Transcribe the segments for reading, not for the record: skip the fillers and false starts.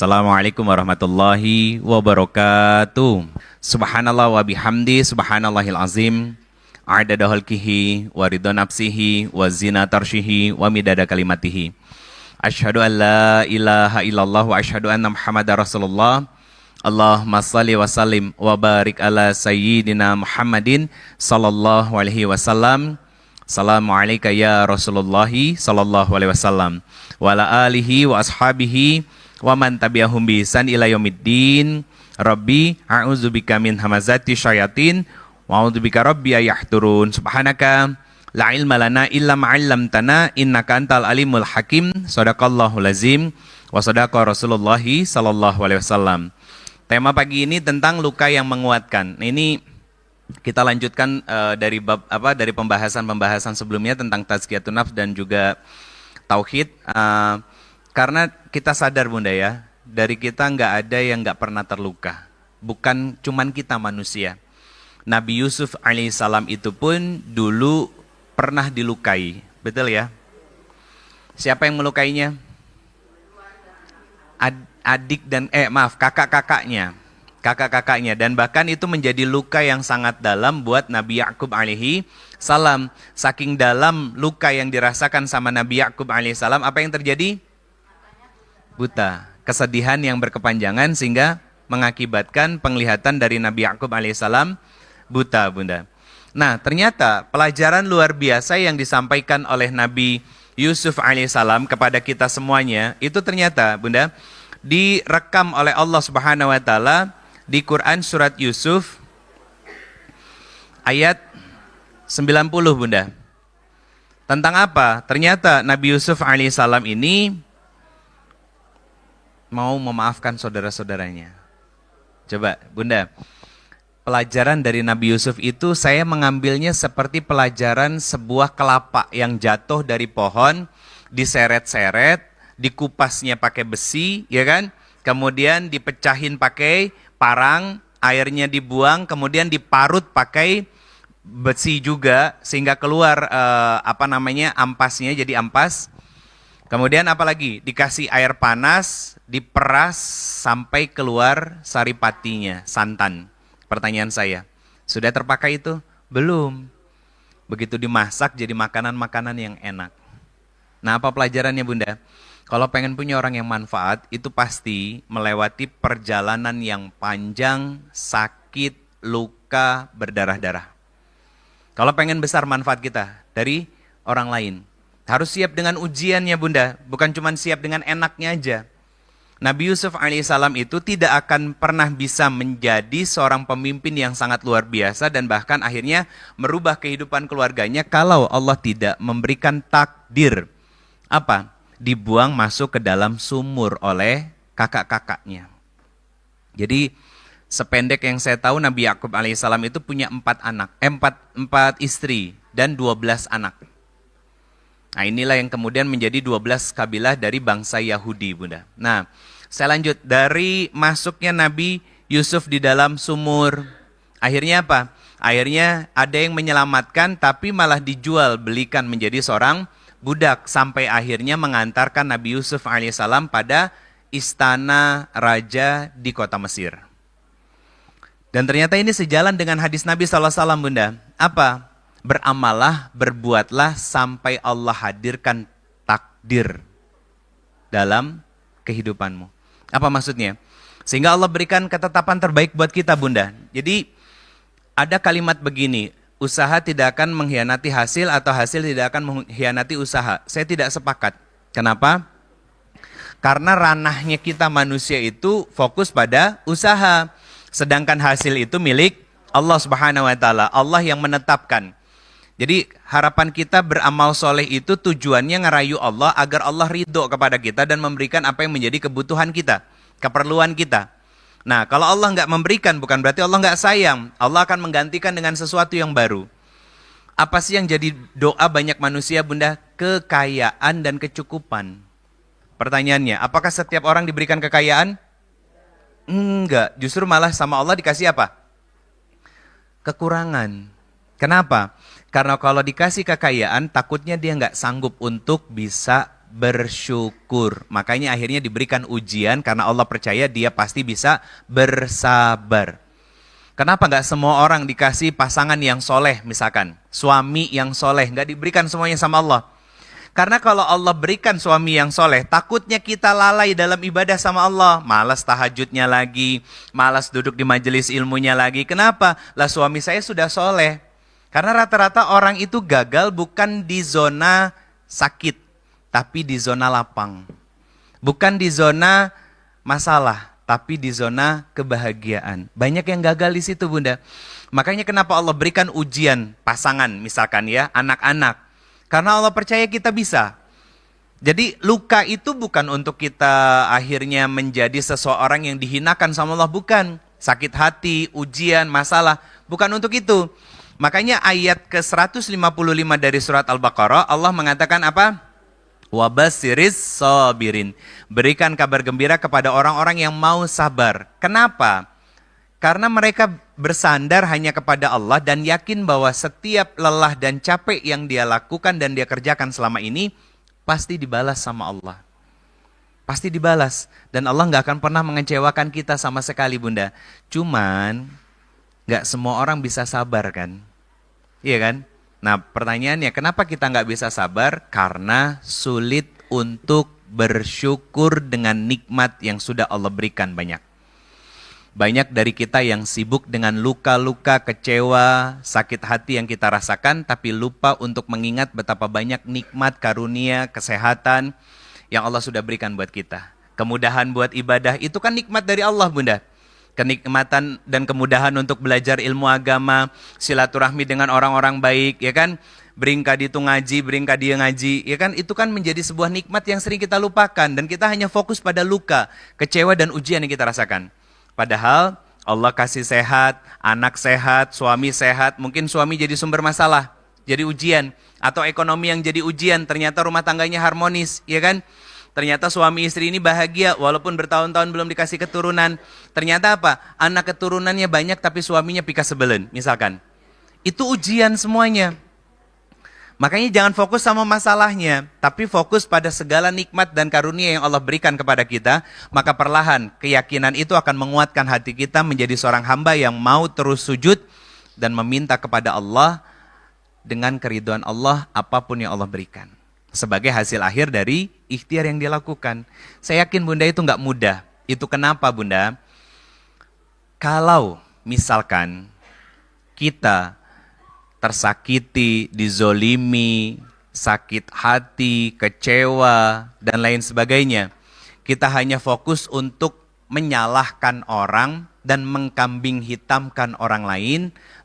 Assalamualaikum warahmatullahi wabarakatuh. Subhanallah wa bihamdi, subhanallahil azim. Adada khalqihi wa ridha nafsihi wa zinata arsyihi wa midada kalimatihi. Asyhadu an la ilaha illallah wa asyhadu anna Muhammadar Rasulullah. Allahumma salli wa sallim wa barik ala sayyidina Muhammadin sallallahu alaihi wasallam. Assalamualaikum ya Rasulullah sallallahu alaihi wasallam wa ala alihi wa ashabihi wa man tabi'ahum bi ihsan ila yaumiddin. Rabbi a'udzubika min hamazati syayatin wa a'udzubika rabbi ayahturun. Subhanaka la ilma lana illa ma 'allamtana innaka antal alimul hakim. Shadaqallahul azim wa shadaqa Rasulullah sallallahu alaihi wasallam. Tema pagi ini tentang luka yang menguatkan. Ini kita lanjutkan dari pembahasan sebelumnya tentang tazkiyatun nafs dan juga tauhid. Karena kita sadar Bunda ya, dari kita nggak ada yang nggak pernah terluka. Bukan cuman kita manusia. Nabi Yusuf alaihissalam itu pun dulu pernah dilukai. Betul ya? Siapa yang melukainya? Kakak-kakaknya. Kakak-kakaknya. Dan bahkan itu menjadi luka yang sangat dalam buat Nabi Yakub alaihi salam. Saking dalam luka yang dirasakan sama Nabi Yakub alaihi salam, apa yang terjadi? Buta, kesedihan yang berkepanjangan sehingga mengakibatkan penglihatan dari Nabi Yakub alaihissalam buta, Bunda. Nah, ternyata pelajaran luar biasa yang disampaikan oleh Nabi Yusuf alaihissalam kepada kita semuanya itu ternyata, Bunda, direkam oleh Allah Subhanahu wa taala di Quran surat Yusuf ayat 90, Bunda. Tentang apa? Ternyata Nabi Yusuf alaihissalam ini mau memaafkan saudara-saudaranya. Coba, Bunda, pelajaran dari Nabi Yusuf itu saya mengambilnya seperti pelajaran sebuah kelapa yang jatuh dari pohon, diseret-seret, dikupasnya pakai besi, ya kan? Kemudian dipecahin pakai parang, airnya dibuang, kemudian diparut pakai besi juga sehingga keluar ampasnya jadi ampas. Kemudian apalagi? Dikasih air panas, diperas sampai keluar saripatinya, santan. Pertanyaan saya, sudah terpakai itu? Belum. Begitu dimasak jadi makanan-makanan yang enak. Nah, apa pelajarannya, Bunda? Kalau pengen punya orang yang manfaat, itu pasti melewati perjalanan yang panjang, sakit, luka, berdarah-darah. Kalau pengen besar manfaat kita dari orang lain, harus siap dengan ujiannya, Bunda. Bukan cuma siap dengan enaknya aja. Nabi Yusuf alaihissalam itu tidak akan pernah bisa menjadi seorang pemimpin yang sangat luar biasa dan bahkan akhirnya merubah kehidupan keluarganya kalau Allah tidak memberikan takdir. Apa? Dibuang masuk ke dalam sumur oleh kakak-kakaknya. Jadi sependek yang saya tahu Nabi Yakub alaihissalam itu punya 4 istri dan 12 anak. Nah, inilah yang kemudian menjadi 12 kabilah dari bangsa Yahudi, Bunda. Nah, saya lanjut dari masuknya Nabi Yusuf di dalam sumur. Akhirnya apa? Akhirnya ada yang menyelamatkan tapi malah dijual belikan menjadi seorang budak sampai akhirnya mengantarkan Nabi Yusuf alaihissalam pada istana raja di kota Mesir. Dan ternyata ini sejalan dengan hadis Nabi SAW, Bunda. Apa? Beramallah, berbuatlah sampai Allah hadirkan takdir dalam kehidupanmu. Apa maksudnya? Sehingga Allah berikan ketetapan terbaik buat kita, Bunda. Jadi ada kalimat begini, usaha tidak akan mengkhianati hasil atau hasil tidak akan mengkhianati usaha. Saya tidak sepakat. Kenapa? Karena ranahnya kita manusia itu fokus pada usaha. Sedangkan hasil itu milik Allah Subhanahu wa taala. Allah yang menetapkan. Jadi harapan kita beramal soleh itu tujuannya ngerayu Allah agar Allah ridho kepada kita dan memberikan apa yang menjadi kebutuhan kita, keperluan kita. Nah, kalau Allah nggak memberikan bukan berarti Allah nggak sayang. Allah akan menggantikan dengan sesuatu yang baru. Apa sih yang jadi doa banyak manusia, Bunda? Kekayaan dan kecukupan. Pertanyaannya, apakah setiap orang diberikan kekayaan? Enggak, justru malah sama Allah dikasih apa? Kekurangan. Kenapa? Karena kalau dikasih kekayaan, takutnya dia nggak sanggup untuk bisa bersyukur. Makanya akhirnya diberikan ujian karena Allah percaya dia pasti bisa bersabar. Kenapa nggak semua orang dikasih pasangan yang soleh misalkan, suami yang soleh, nggak diberikan semuanya sama Allah? Karena kalau Allah berikan suami yang soleh, takutnya kita lalai dalam ibadah sama Allah. Malas tahajudnya lagi, malas duduk di majelis ilmunya lagi. Kenapa? Lah suami saya sudah soleh. Karena rata-rata orang itu gagal bukan di zona sakit, tapi di zona lapang. Bukan di zona masalah, tapi di zona kebahagiaan. Banyak yang gagal di situ, Bunda. Makanya kenapa Allah berikan ujian pasangan, misalkan ya, anak-anak. Karena Allah percaya kita bisa. Jadi luka itu bukan untuk kita akhirnya menjadi seseorang yang dihinakan sama Allah, bukan. Sakit hati, ujian, masalah, bukan untuk itu. Makanya ayat ke-155 dari surat Al-Baqarah, Allah mengatakan apa? Wabasiris sabirin. Berikan kabar gembira kepada orang-orang yang mau sabar. Kenapa? Karena mereka bersandar hanya kepada Allah dan yakin bahwa setiap lelah dan capek yang dia lakukan dan dia kerjakan selama ini pasti dibalas sama Allah. Pasti dibalas. Dan Allah nggak akan pernah mengecewakan kita sama sekali, Bunda. Cuman nggak semua orang bisa sabar kan? Iya kan? Nah pertanyaannya, kenapa kita nggak bisa sabar? Karena sulit untuk bersyukur dengan nikmat yang sudah Allah berikan banyak. Banyak dari kita yang sibuk dengan luka-luka, kecewa, sakit hati yang kita rasakan, tapi lupa untuk mengingat betapa banyak nikmat, karunia, kesehatan yang Allah sudah berikan buat kita. Kemudahan buat ibadah, itu kan nikmat dari Allah, Bunda. Kenikmatan dan kemudahan untuk belajar ilmu agama, silaturahmi dengan orang-orang baik, ya kan? Beringkadi itu ngaji, beringkadi dia ngaji, ya kan? Itu kan menjadi sebuah nikmat yang sering kita lupakan, dan kita hanya fokus pada luka, kecewa dan ujian yang kita rasakan. Padahal Allah kasih sehat, anak sehat, suami sehat, mungkin suami jadi sumber masalah, jadi ujian, atau ekonomi yang jadi ujian, ternyata rumah tangganya harmonis, ya kan? Ternyata suami istri ini bahagia walaupun bertahun-tahun belum dikasih keturunan. Ternyata apa? Anak keturunannya banyak tapi suaminya pika sebelen, misalkan. Itu ujian semuanya. Makanya jangan fokus sama masalahnya, tapi fokus pada segala nikmat dan karunia yang Allah berikan kepada kita. Maka perlahan keyakinan itu akan menguatkan hati kita menjadi seorang hamba yang mau terus sujud dan meminta kepada Allah dengan keridhaan Allah apapun yang Allah berikan. Sebagai hasil akhir dari ikhtiar yang dia lakukan. Saya yakin Bunda itu nggak mudah. Itu kenapa Bunda? Kalau misalkan kita tersakiti, dizolimi, sakit hati, kecewa, dan lain sebagainya. Kita hanya fokus untuk menyalahkan orang dan mengkambing hitamkan orang lain.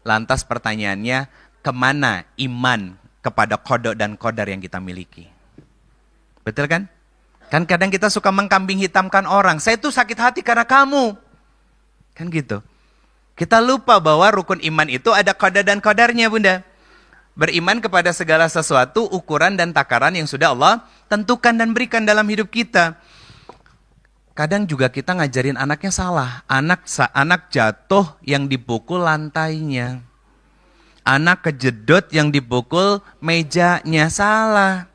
Lantas pertanyaannya, kemana iman kepada qada dan qadar yang kita miliki? Betul kan? Kan kadang kita suka mengkambing hitamkan orang. Saya tuh sakit hati karena kamu. Kan gitu. Kita lupa bahwa rukun iman itu ada qada dan qadarnya, Bunda. Beriman kepada segala sesuatu, ukuran dan takaran yang sudah Allah tentukan dan berikan dalam hidup kita. Kadang juga kita ngajarin anaknya salah. Anak jatuh yang dipukul lantainya. Anak kejedot yang dipukul mejanya, salah.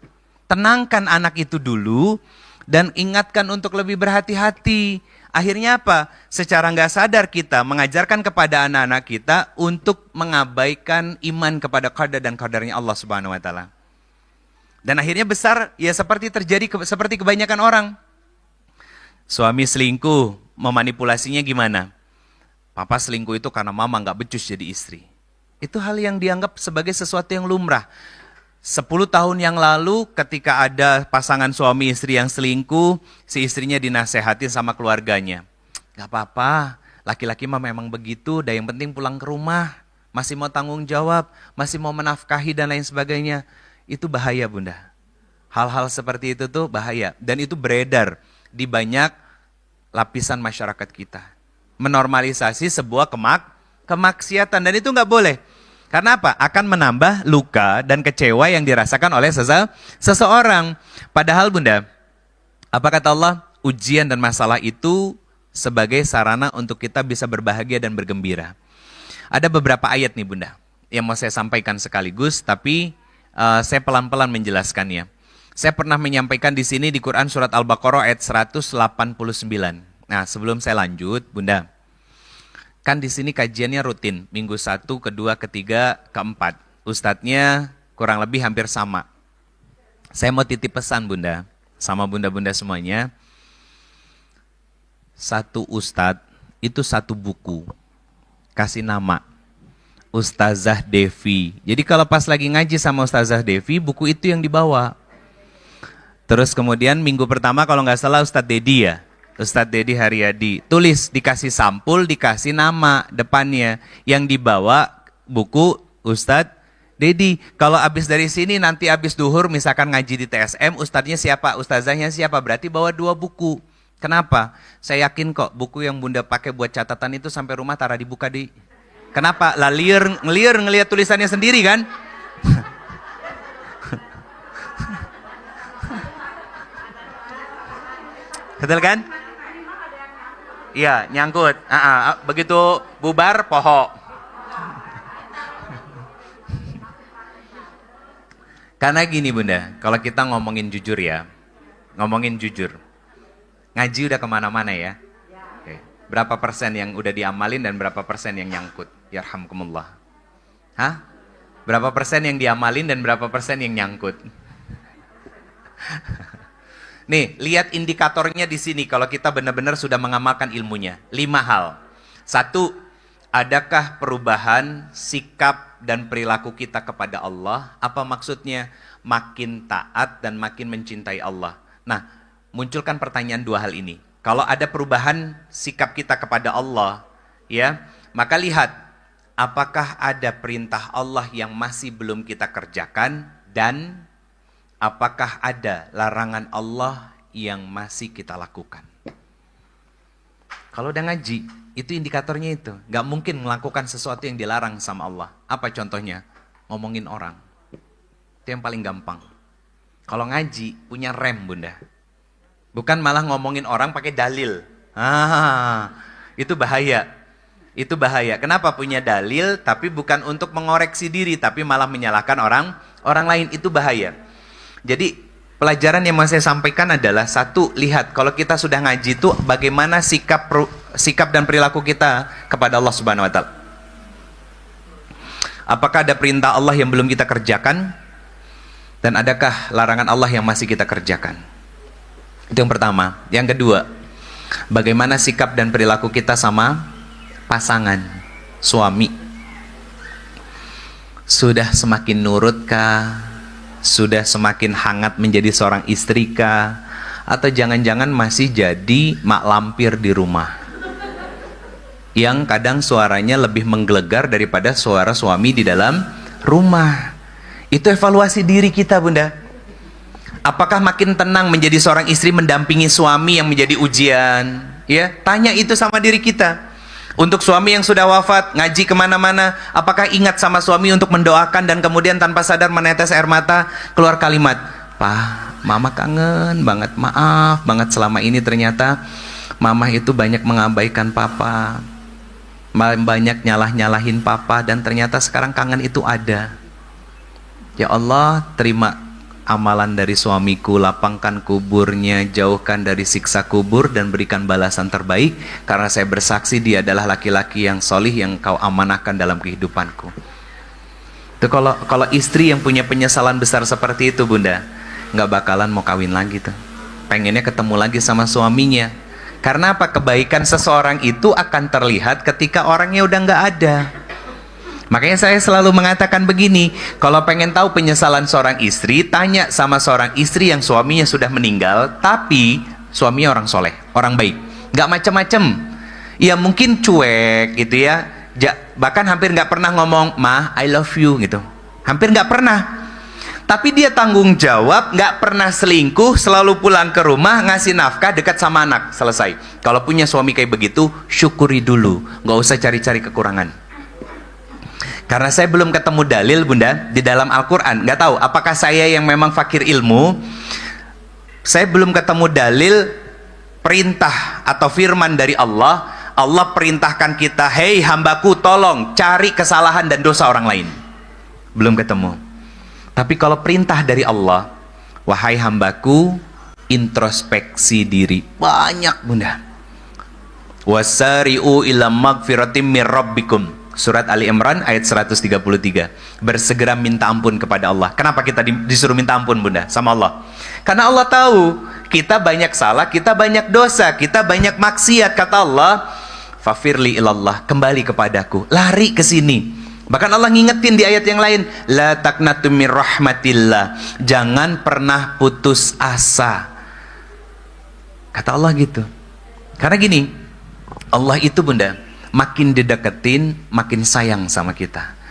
Tenangkan anak itu dulu dan ingatkan untuk lebih berhati-hati. Akhirnya apa? Secara nggak sadar kita mengajarkan kepada anak-anak kita untuk mengabaikan iman kepada qada dan qadarnya Allah Subhanahu wa taala. Dan akhirnya besar ya seperti terjadi seperti kebanyakan orang. Suami selingkuh, memanipulasinya gimana? Papa selingkuh itu karena mama nggak becus jadi istri. Itu hal yang dianggap sebagai sesuatu yang lumrah. 10 tahun yang lalu ketika ada pasangan suami istri yang selingkuh, si istrinya dinasehatin sama keluarganya. Gak apa-apa, laki-laki mah memang begitu, yang penting pulang ke rumah, masih mau tanggung jawab, masih mau menafkahi dan lain sebagainya. Itu bahaya, Bunda. Hal-hal seperti itu tuh bahaya. Dan itu beredar di banyak lapisan masyarakat kita. Menormalisasi sebuah kemaksiatan, dan itu gak boleh. Karena apa? Akan menambah luka dan kecewa yang dirasakan oleh seseorang. Padahal Bunda, apa kata Allah? Ujian dan masalah itu sebagai sarana untuk kita bisa berbahagia dan bergembira. Ada beberapa ayat nih Bunda, yang mau saya sampaikan sekaligus, tapi saya pelan-pelan menjelaskannya. Saya pernah menyampaikan di sini di Quran surat Al-Baqarah ayat 189. Nah, sebelum saya lanjut, Bunda, kan di sini kajiannya rutin, minggu 1, kedua, ketiga, keempat. Ustadznya kurang lebih hampir sama. Saya mau titip pesan, Bunda, sama bunda-bunda semuanya. Satu ustadz itu satu buku. Kasih nama Ustazah Devi. Jadi kalau pas lagi ngaji sama Ustazah Devi, buku itu yang dibawa. Terus kemudian minggu pertama kalau nggak salah Ustadz Dedi ya, Ustadz Dedi Haryadi. Tulis, dikasih sampul, dikasih nama depannya. Yang dibawa buku Ustadz Dedi. Kalau abis dari sini nanti abis duhur misalkan ngaji di TSM, ustadznya siapa, ustazahnya siapa, berarti bawa 2 buku. Kenapa? Saya yakin kok buku yang Bunda pakai buat catatan itu sampai rumah tara dibuka di. Kenapa? Lah ngelir ngelihat tulisannya sendiri kan? Betul kan? Iya, nyangkut. Begitu bubar poho. Karena gini Bunda, kalau kita ngomongin jujur ya, ngomongin jujur. Ngaji udah kemana-mana ya. Oke. Berapa persen yang udah diamalin dan berapa persen yang nyangkut? Yarhamkumullah. Hah? Berapa persen yang diamalin dan berapa persen yang nyangkut? Nih, lihat indikatornya di sini kalau kita benar-benar sudah mengamalkan ilmunya. 5 hal. 1, adakah perubahan sikap dan perilaku kita kepada Allah? Apa maksudnya? Makin taat dan makin mencintai Allah. Nah, munculkan pertanyaan 2 hal ini. Kalau ada perubahan sikap kita kepada Allah, ya, maka lihat apakah ada perintah Allah yang masih belum kita kerjakan dan apakah ada larangan Allah yang masih kita lakukan. Kalau udah ngaji, itu indikatornya itu. Gak mungkin melakukan sesuatu yang dilarang sama Allah. Apa contohnya? Ngomongin orang. Itu yang paling gampang. Kalau ngaji, punya rem Bunda. Bukan malah ngomongin orang pakai dalil. Itu bahaya. Itu bahaya. Kenapa punya dalil tapi bukan untuk mengoreksi diri tapi malah menyalahkan orang lain, itu bahaya. Jadi pelajaran yang mau saya sampaikan adalah 1, lihat kalau kita sudah ngaji itu bagaimana sikap dan perilaku kita kepada Allah Subhanahu wa taala. Apakah ada perintah Allah yang belum kita kerjakan dan adakah larangan Allah yang masih kita kerjakan? Itu yang pertama. Yang kedua, bagaimana sikap dan perilaku kita sama pasangan, suami. Sudah semakin nurutkah? Sudah semakin hangat menjadi seorang istri kah? Atau jangan-jangan masih jadi mak lampir di rumah? Yang kadang suaranya lebih menggelegar daripada suara suami di dalam rumah. Itu evaluasi diri kita Bunda. Apakah makin tenang menjadi seorang istri mendampingi suami yang menjadi ujian? Ya, tanya itu sama diri kita. Untuk suami yang sudah wafat, ngaji kemana-mana, apakah ingat sama suami untuk mendoakan dan kemudian tanpa sadar menetes air mata, keluar kalimat, "Pak, mama kangen banget, maaf banget selama ini ternyata mama itu banyak mengabaikan papa, banyak nyalah-nyalahin papa dan ternyata sekarang kangen itu ada. Ya Allah, terima amalan dari suamiku, lapangkan kuburnya, jauhkan dari siksa kubur dan berikan balasan terbaik karena saya bersaksi dia adalah laki-laki yang solih yang kau amanahkan dalam kehidupanku." Itu kalau istri yang punya penyesalan besar seperti itu Bunda, nggak bakalan mau kawin lagi tuh. Pengennya ketemu lagi sama suaminya. Karena apa? Kebaikan seseorang itu akan terlihat ketika orangnya udah nggak ada. Makanya saya selalu mengatakan begini, kalau pengen tahu penyesalan seorang istri, tanya sama seorang istri yang suaminya sudah meninggal, tapi suaminya orang soleh, orang baik, nggak macem-macem. Ya mungkin cuek gitu ya, bahkan hampir nggak pernah ngomong, "Ma, I love you" gitu, hampir nggak pernah. Tapi dia tanggung jawab, nggak pernah selingkuh, selalu pulang ke rumah, ngasih nafkah, dekat sama anak, selesai. Kalau punya suami kayak begitu, syukuri dulu, nggak usah cari-cari kekurangan. Karena saya belum ketemu dalil Bunda di dalam Al-Quran, nggak tahu apakah saya yang memang fakir ilmu, saya belum ketemu dalil perintah atau firman dari Allah. Allah perintahkan kita, "Hei hambaku, tolong cari kesalahan dan dosa orang lain." Belum ketemu. Tapi kalau perintah dari Allah, Wahai hambaku, introspeksi diri. Banyak bunda. Wasari'u ila magfiratim mir rabbikum. Surat Ali Imran ayat 133. Bersegera minta ampun kepada Allah. Kenapa kita disuruh minta ampun bunda sama Allah? Karena Allah tahu kita banyak salah, kita banyak dosa, kita banyak maksiat. Kata Allah, fafirli ilallah, kembali kepadaku, lari ke sini. Bahkan Allah ngingetin di ayat yang lain, la taqnatu mir rahmatillah, jangan pernah putus asa. Kata Allah gitu. Karena gini, Allah itu bunda, makin dideketin makin sayang sama kita.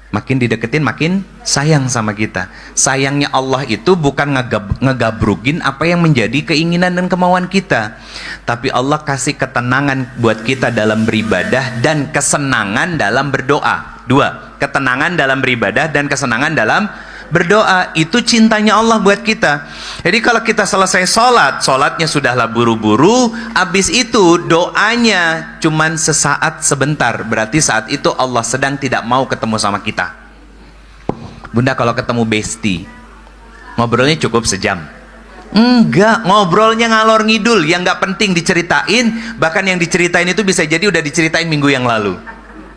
Makin dideketin makin sayang sama kita. Sayangnya Allah itu bukan ngegabrugin apa yang menjadi keinginan dan kemauan kita, tapi Allah kasih ketenangan buat kita dalam beribadah dan kesenangan dalam berdoa. Dua, ketenangan dalam beribadah dan kesenangan dalam berdoa. Itu cintanya Allah buat kita. Jadi kalau kita selesai sholatnya sudahlah buru-buru, habis itu doanya cuman sesaat sebentar, berarti saat itu Allah sedang tidak mau ketemu sama kita. Bunda, kalau ketemu bestie, ngobrolnya cukup sejam? Enggak, ngobrolnya ngalor ngidul, yang nggak penting diceritain, bahkan yang diceritain itu bisa jadi udah diceritain minggu yang lalu.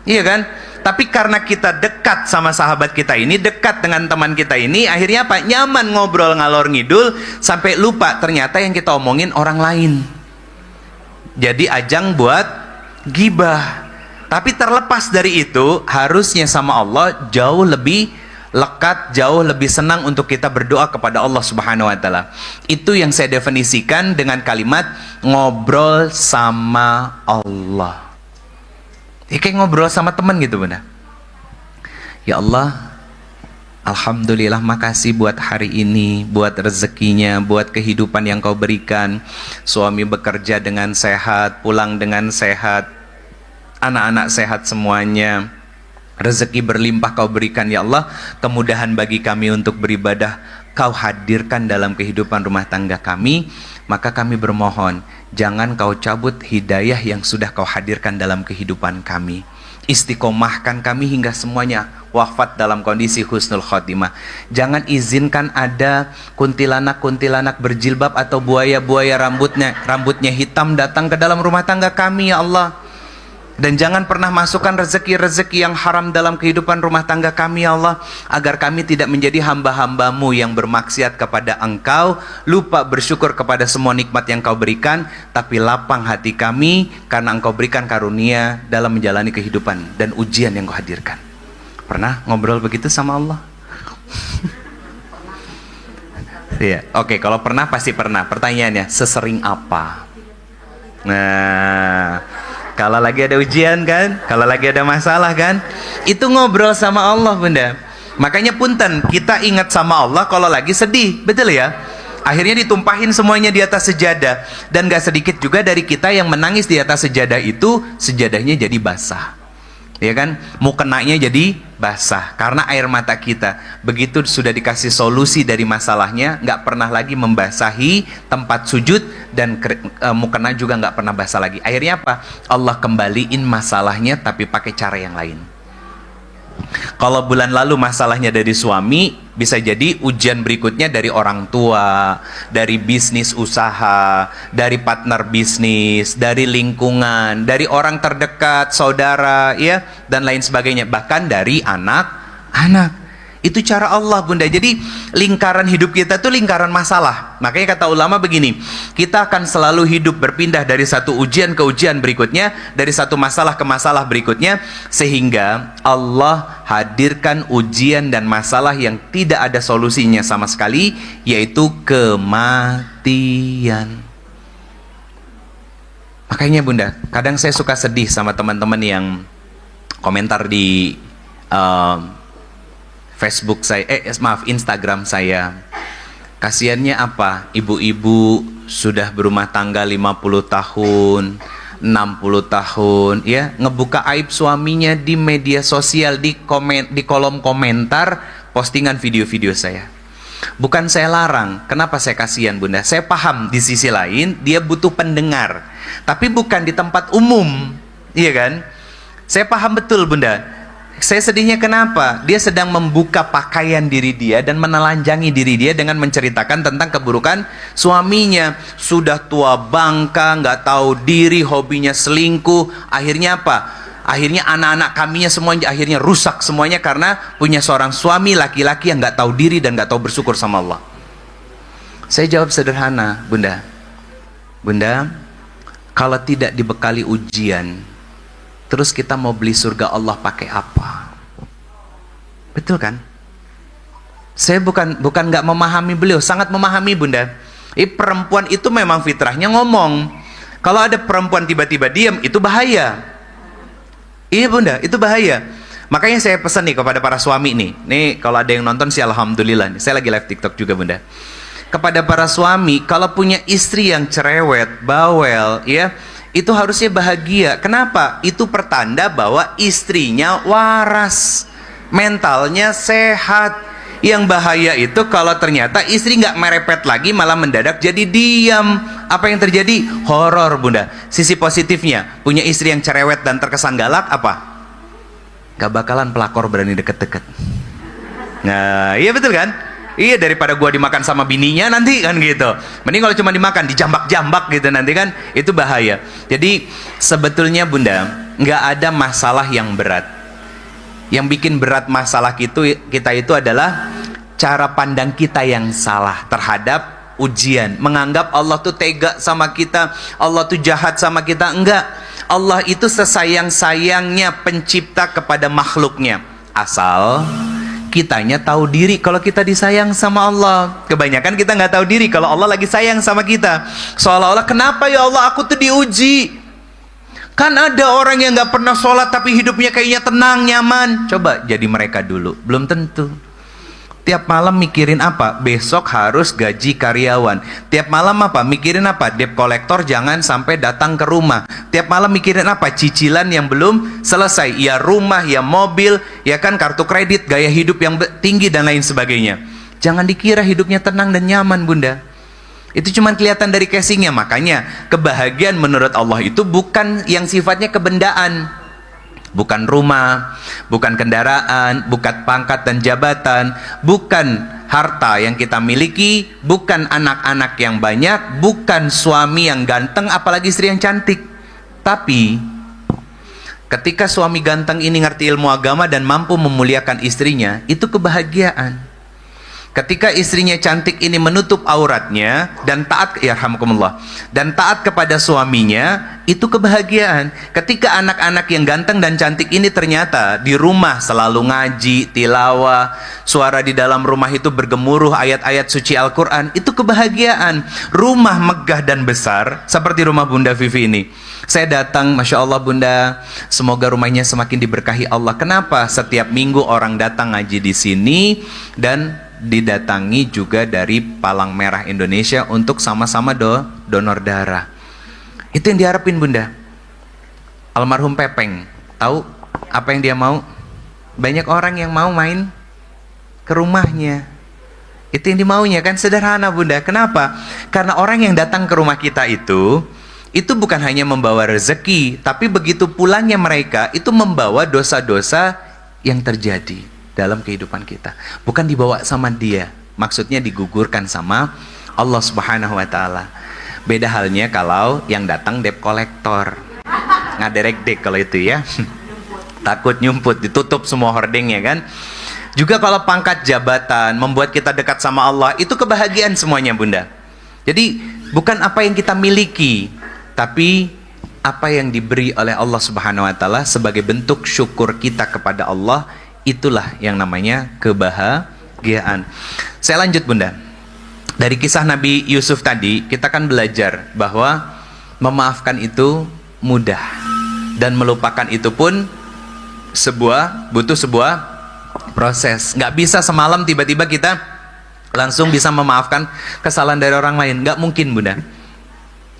Iya kan? Tapi karena kita dekat sama sahabat kita ini, dekat dengan teman kita ini, akhirnya apa? Nyaman ngobrol ngalor ngidul, sampai lupa ternyata yang kita omongin orang lain. Jadi ajang buat gibah. Tapi terlepas dari itu, harusnya sama Allah jauh lebih lekat, jauh lebih senang untuk kita berdoa kepada Allah Subhanahu wa taala. Itu yang saya definisikan dengan kalimat ngobrol sama Allah. Ya, kayak ngobrol sama teman gitu bunda. Ya Allah, alhamdulillah, makasih buat hari ini, buat rezekinya, buat kehidupan yang kau berikan. Suami bekerja dengan sehat, pulang dengan sehat, anak-anak sehat semuanya. Rezeki berlimpah kau berikan ya Allah. Kemudahan bagi kami untuk beribadah kau hadirkan dalam kehidupan rumah tangga kami. Maka kami bermohon, jangan kau cabut hidayah yang sudah kau hadirkan dalam kehidupan kami. Istiqomahkan kami hingga semuanya wafat dalam kondisi husnul khotimah. Jangan izinkan ada kuntilanak-kuntilanak berjilbab atau buaya-buaya rambutnya hitam datang ke dalam rumah tangga kami ya Allah. Dan jangan pernah masukkan rezeki-rezeki yang haram dalam kehidupan rumah tangga kami ya Allah, agar kami tidak menjadi hamba-hambamu yang bermaksiat kepada Engkau, lupa bersyukur kepada semua nikmat yang Kau berikan, tapi lapang hati kami karena Engkau berikan karunia dalam menjalani kehidupan dan ujian yang Kau hadirkan. Pernah ngobrol begitu sama Allah? Iya, oke, kalau pernah pasti pernah. Pertanyaannya, sesering apa? Nah, kalau lagi ada ujian kan, kalau lagi ada masalah kan, itu ngobrol sama Allah bunda. Makanya punten, kita ingat sama Allah kalau lagi sedih, betul ya? Akhirnya ditumpahin semuanya di atas sejadah. Dan gak sedikit juga dari kita yang menangis di atas sejadah itu, sejadahnya jadi basah, ya kan? Mukenanya jadi basah karena air mata kita. Begitu sudah dikasih solusi dari masalahnya, nggak pernah lagi membasahi tempat sujud, dan mukena juga nggak pernah basah lagi. Akhirnya apa? Allah kembaliin masalahnya tapi pakai cara yang lain. Kalau bulan lalu masalahnya dari suami, bisa jadi ujian berikutnya dari orang tua, dari bisnis usaha, dari partner bisnis, dari lingkungan, dari orang terdekat, saudara, ya, dan lain sebagainya, bahkan dari anak-anak. Itu cara Allah bunda. Jadi lingkaran hidup kita tuh lingkaran masalah. Makanya kata ulama begini, kita akan selalu hidup berpindah dari satu ujian ke ujian berikutnya, dari satu masalah ke masalah berikutnya, sehingga Allah hadirkan ujian dan masalah yang tidak ada solusinya sama sekali, yaitu kematian. Makanya bunda, kadang saya suka sedih sama teman-teman yang komentar di Facebook saya, Instagram saya. Kasiannya apa? Ibu-ibu sudah berumah tangga 50 tahun, 60 tahun, ya, ngebuka aib suaminya di media sosial, di kolom komentar postingan video-video saya. Bukan saya larang, kenapa saya kasihan bunda? Saya paham di sisi lain dia butuh pendengar, tapi bukan di tempat umum, iya kan? Saya paham betul bunda. Saya sedihnya kenapa? Dia sedang membuka pakaian diri dia dan menelanjangi diri dia dengan menceritakan tentang keburukan suaminya. Sudah tua bangka, nggak tahu diri, hobinya selingkuh. Akhirnya apa? Akhirnya anak-anak kaminya semuanya akhirnya rusak semuanya karena punya seorang suami laki-laki yang nggak tahu diri dan nggak tahu bersyukur sama Allah. Saya jawab sederhana, Bunda. Bunda, kalau tidak dibekali ujian, terus kita mau beli surga Allah pakai apa? Betul kan? Saya bukan nggak memahami beliau, sangat memahami Bunda. Perempuan itu memang fitrahnya ngomong. Kalau ada perempuan tiba-tiba diam, itu bahaya. Iya Bunda, itu bahaya. Makanya saya pesan nih kepada para suami nih. Nih kalau ada yang nonton sih alhamdulillah. Saya lagi live TikTok juga Bunda. Kepada para suami, kalau punya istri yang cerewet, bawel, ya, itu harusnya bahagia. Kenapa? Itu pertanda bahwa istrinya waras, mentalnya sehat. Yang bahaya itu kalau ternyata istri nggak merepet lagi, malah mendadak jadi diam. Apa yang terjadi? Horor Bunda. Sisi positifnya, punya istri yang cerewet dan terkesan galak apa? Gak bakalan pelakor berani deket-deket. Nah, iya betul kan? Iya, daripada gua dimakan sama bininya nanti kan gitu. Mending kalau cuma dimakan, dijambak-jambak gitu nanti kan, itu bahaya. Jadi sebetulnya Bunda, nggak ada masalah yang berat. Yang bikin berat masalah kita itu adalah cara pandang kita yang salah terhadap ujian. Menganggap Allah tuh tega sama kita, Allah tuh jahat sama kita. Enggak. Allah itu sesayang-sayangnya pencipta kepada makhluknya. Asal kitanya tahu diri kalau kita disayang sama Allah. Kebanyakan kita nggak tahu diri kalau Allah lagi sayang sama kita. Seolah-olah, kenapa ya Allah aku tuh diuji? Kan ada orang yang nggak pernah sholat tapi hidupnya kayaknya tenang, nyaman. Coba jadi mereka dulu, belum tentu. Tiap malam mikirin apa? Besok harus gaji karyawan. Tiap malam apa? Mikirin apa? Debt kolektor jangan sampai datang ke rumah. Tiap malam mikirin apa? Cicilan yang belum selesai. Ya rumah, ya mobil, ya kan kartu kredit, gaya hidup yang tinggi dan lain sebagainya. Jangan dikira hidupnya tenang dan nyaman Bunda. Itu cuma kelihatan dari casingnya. Makanya kebahagiaan menurut Allah itu bukan yang sifatnya kebendaan, bukan rumah, bukan kendaraan, bukan pangkat dan jabatan, bukan harta yang kita miliki, bukan anak-anak yang banyak, bukan suami yang ganteng, apalagi istri yang cantik. Tapi ketika suami ganteng ini ngerti ilmu agama dan mampu memuliakan istrinya, itu kebahagiaan. Ketika istrinya cantik ini menutup auratnya dan taat, ya rahmukumullah, dan taat kepada suaminya, itu kebahagiaan. Ketika anak-anak yang ganteng dan cantik ini ternyata di rumah selalu ngaji, tilawah, suara di dalam rumah itu bergemuruh ayat-ayat suci Al-Quran, itu kebahagiaan. Rumah megah dan besar seperti rumah Bunda Vivi ini. Saya datang, Masya Allah Bunda, semoga rumahnya semakin diberkahi Allah. Kenapa? Setiap minggu orang datang ngaji di sini dan didatangi juga dari Palang Merah Indonesia untuk sama-sama donor darah. Itu yang diharapin Bunda. Almarhum Pepeng, tahu apa yang dia mau? Banyak orang yang mau main ke rumahnya. Itu yang dimaunya kan, sederhana Bunda. Kenapa? Karena orang yang datang ke rumah kita itu bukan hanya membawa rezeki, tapi begitu pulangnya mereka itu membawa dosa-dosa yang terjadi dalam kehidupan kita. Bukan dibawa sama dia, maksudnya digugurkan sama Allah Subhanahu wa Ta'ala. Beda halnya kalau yang datang debt kolektor, ngaderek dek kalau itu ya. Takut nyumput, ditutup semua hordingnya kan. Juga kalau pangkat jabatan membuat kita dekat sama Allah, itu kebahagiaan semuanya Bunda. Jadi bukan apa yang kita miliki, tapi apa yang diberi oleh Allah Subhanahu wa Ta'ala sebagai bentuk syukur kita kepada Allah. Itulah yang namanya kebahagiaan. Saya lanjut Bunda. Dari kisah Nabi Yusuf tadi, kita kan belajar bahwa memaafkan itu mudah, dan melupakan itu pun butuh sebuah proses. Nggak bisa semalam tiba-tiba kita langsung bisa memaafkan kesalahan dari orang lain. Nggak mungkin Bunda.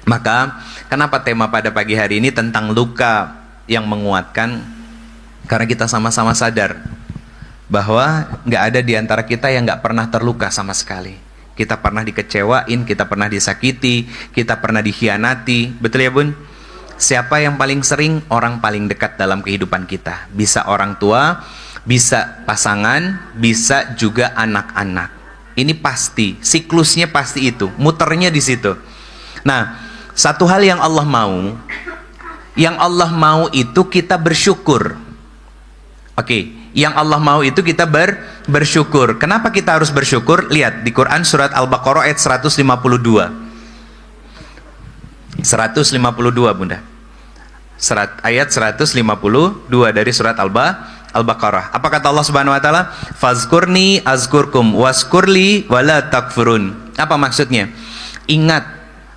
Maka kenapa tema pada pagi hari ini tentang luka yang menguatkan? Karena kita sama-sama sadar bahwa nggak ada di antara kita yang nggak pernah terluka sama sekali. Kita pernah dikecewain, kita pernah disakiti, kita pernah dikhianati. Betul ya Bun? Siapa yang paling sering? Orang paling dekat dalam kehidupan kita. Bisa orang tua, bisa pasangan, bisa juga anak-anak. Ini pasti, siklusnya pasti itu, muternya di situ. Nah, satu hal yang Allah mau itu kita bersyukur. Oke, yang Allah mau itu kita bersyukur. Kenapa kita harus bersyukur? Lihat di Quran surat Al-Baqarah ayat 152. 152 Bunda. Ayat 152 dari surat Al-Baqarah. Apa kata Allah Subhanahu wa taala? Fazkurni azkurkum waskurli wala takfurun. Apa maksudnya? Ingat,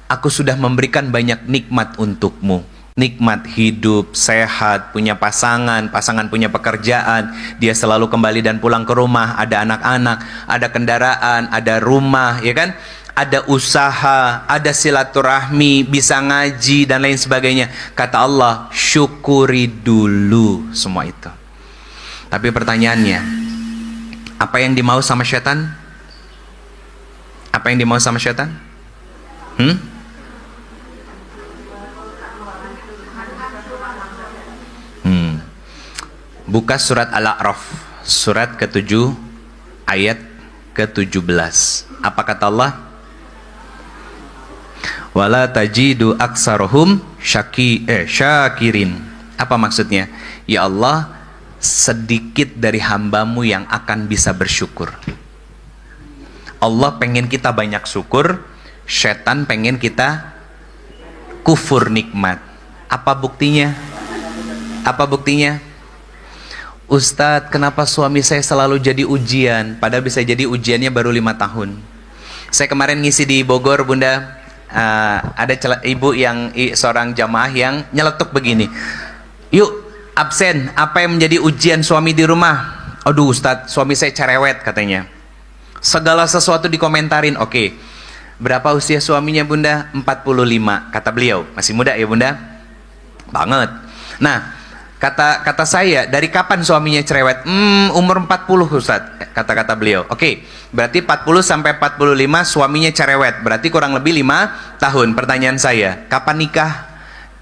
aku sudah memberikan banyak nikmat untukmu. Nikmat hidup, sehat, punya pasangan punya pekerjaan, dia selalu kembali dan pulang ke rumah, ada anak-anak, ada kendaraan, ada rumah, ya kan? Ada usaha, ada silaturahmi, bisa ngaji dan lain sebagainya. Kata Allah, syukuri dulu semua itu. Tapi pertanyaannya, apa yang dimau sama setan? Apa yang dimau sama setan? Buka surat Al-A'raf, surat ke-7 ayat ke-17. Apa kata Allah? Wala tajidu aksarohum syakirin. Apa maksudnya? Ya Allah, sedikit dari hambamu yang akan bisa bersyukur. Allah pengen kita banyak syukur, setan pengen kita kufur nikmat. Apa buktinya? Apa buktinya? Ustadz, kenapa suami saya selalu jadi ujian? Padahal bisa jadi ujiannya baru 5 tahun. Saya kemarin ngisi di Bogor, Bunda. Ada ibu yang seorang jamaah yang nyeletuk begini. Yuk, absen. Apa yang menjadi ujian suami di rumah? Aduh Ustadz, suami saya cerewet katanya. Segala sesuatu dikomentarin. Oke. Berapa usia suaminya Bunda? 45. Kata beliau. Masih muda ya Bunda? Banget. Nah, kata saya, dari kapan suaminya cerewet? Umur 40 Ustadz, kata beliau. Oke, berarti 40 sampai 45 suaminya cerewet, berarti kurang lebih 5 tahun. Pertanyaan saya, kapan nikah?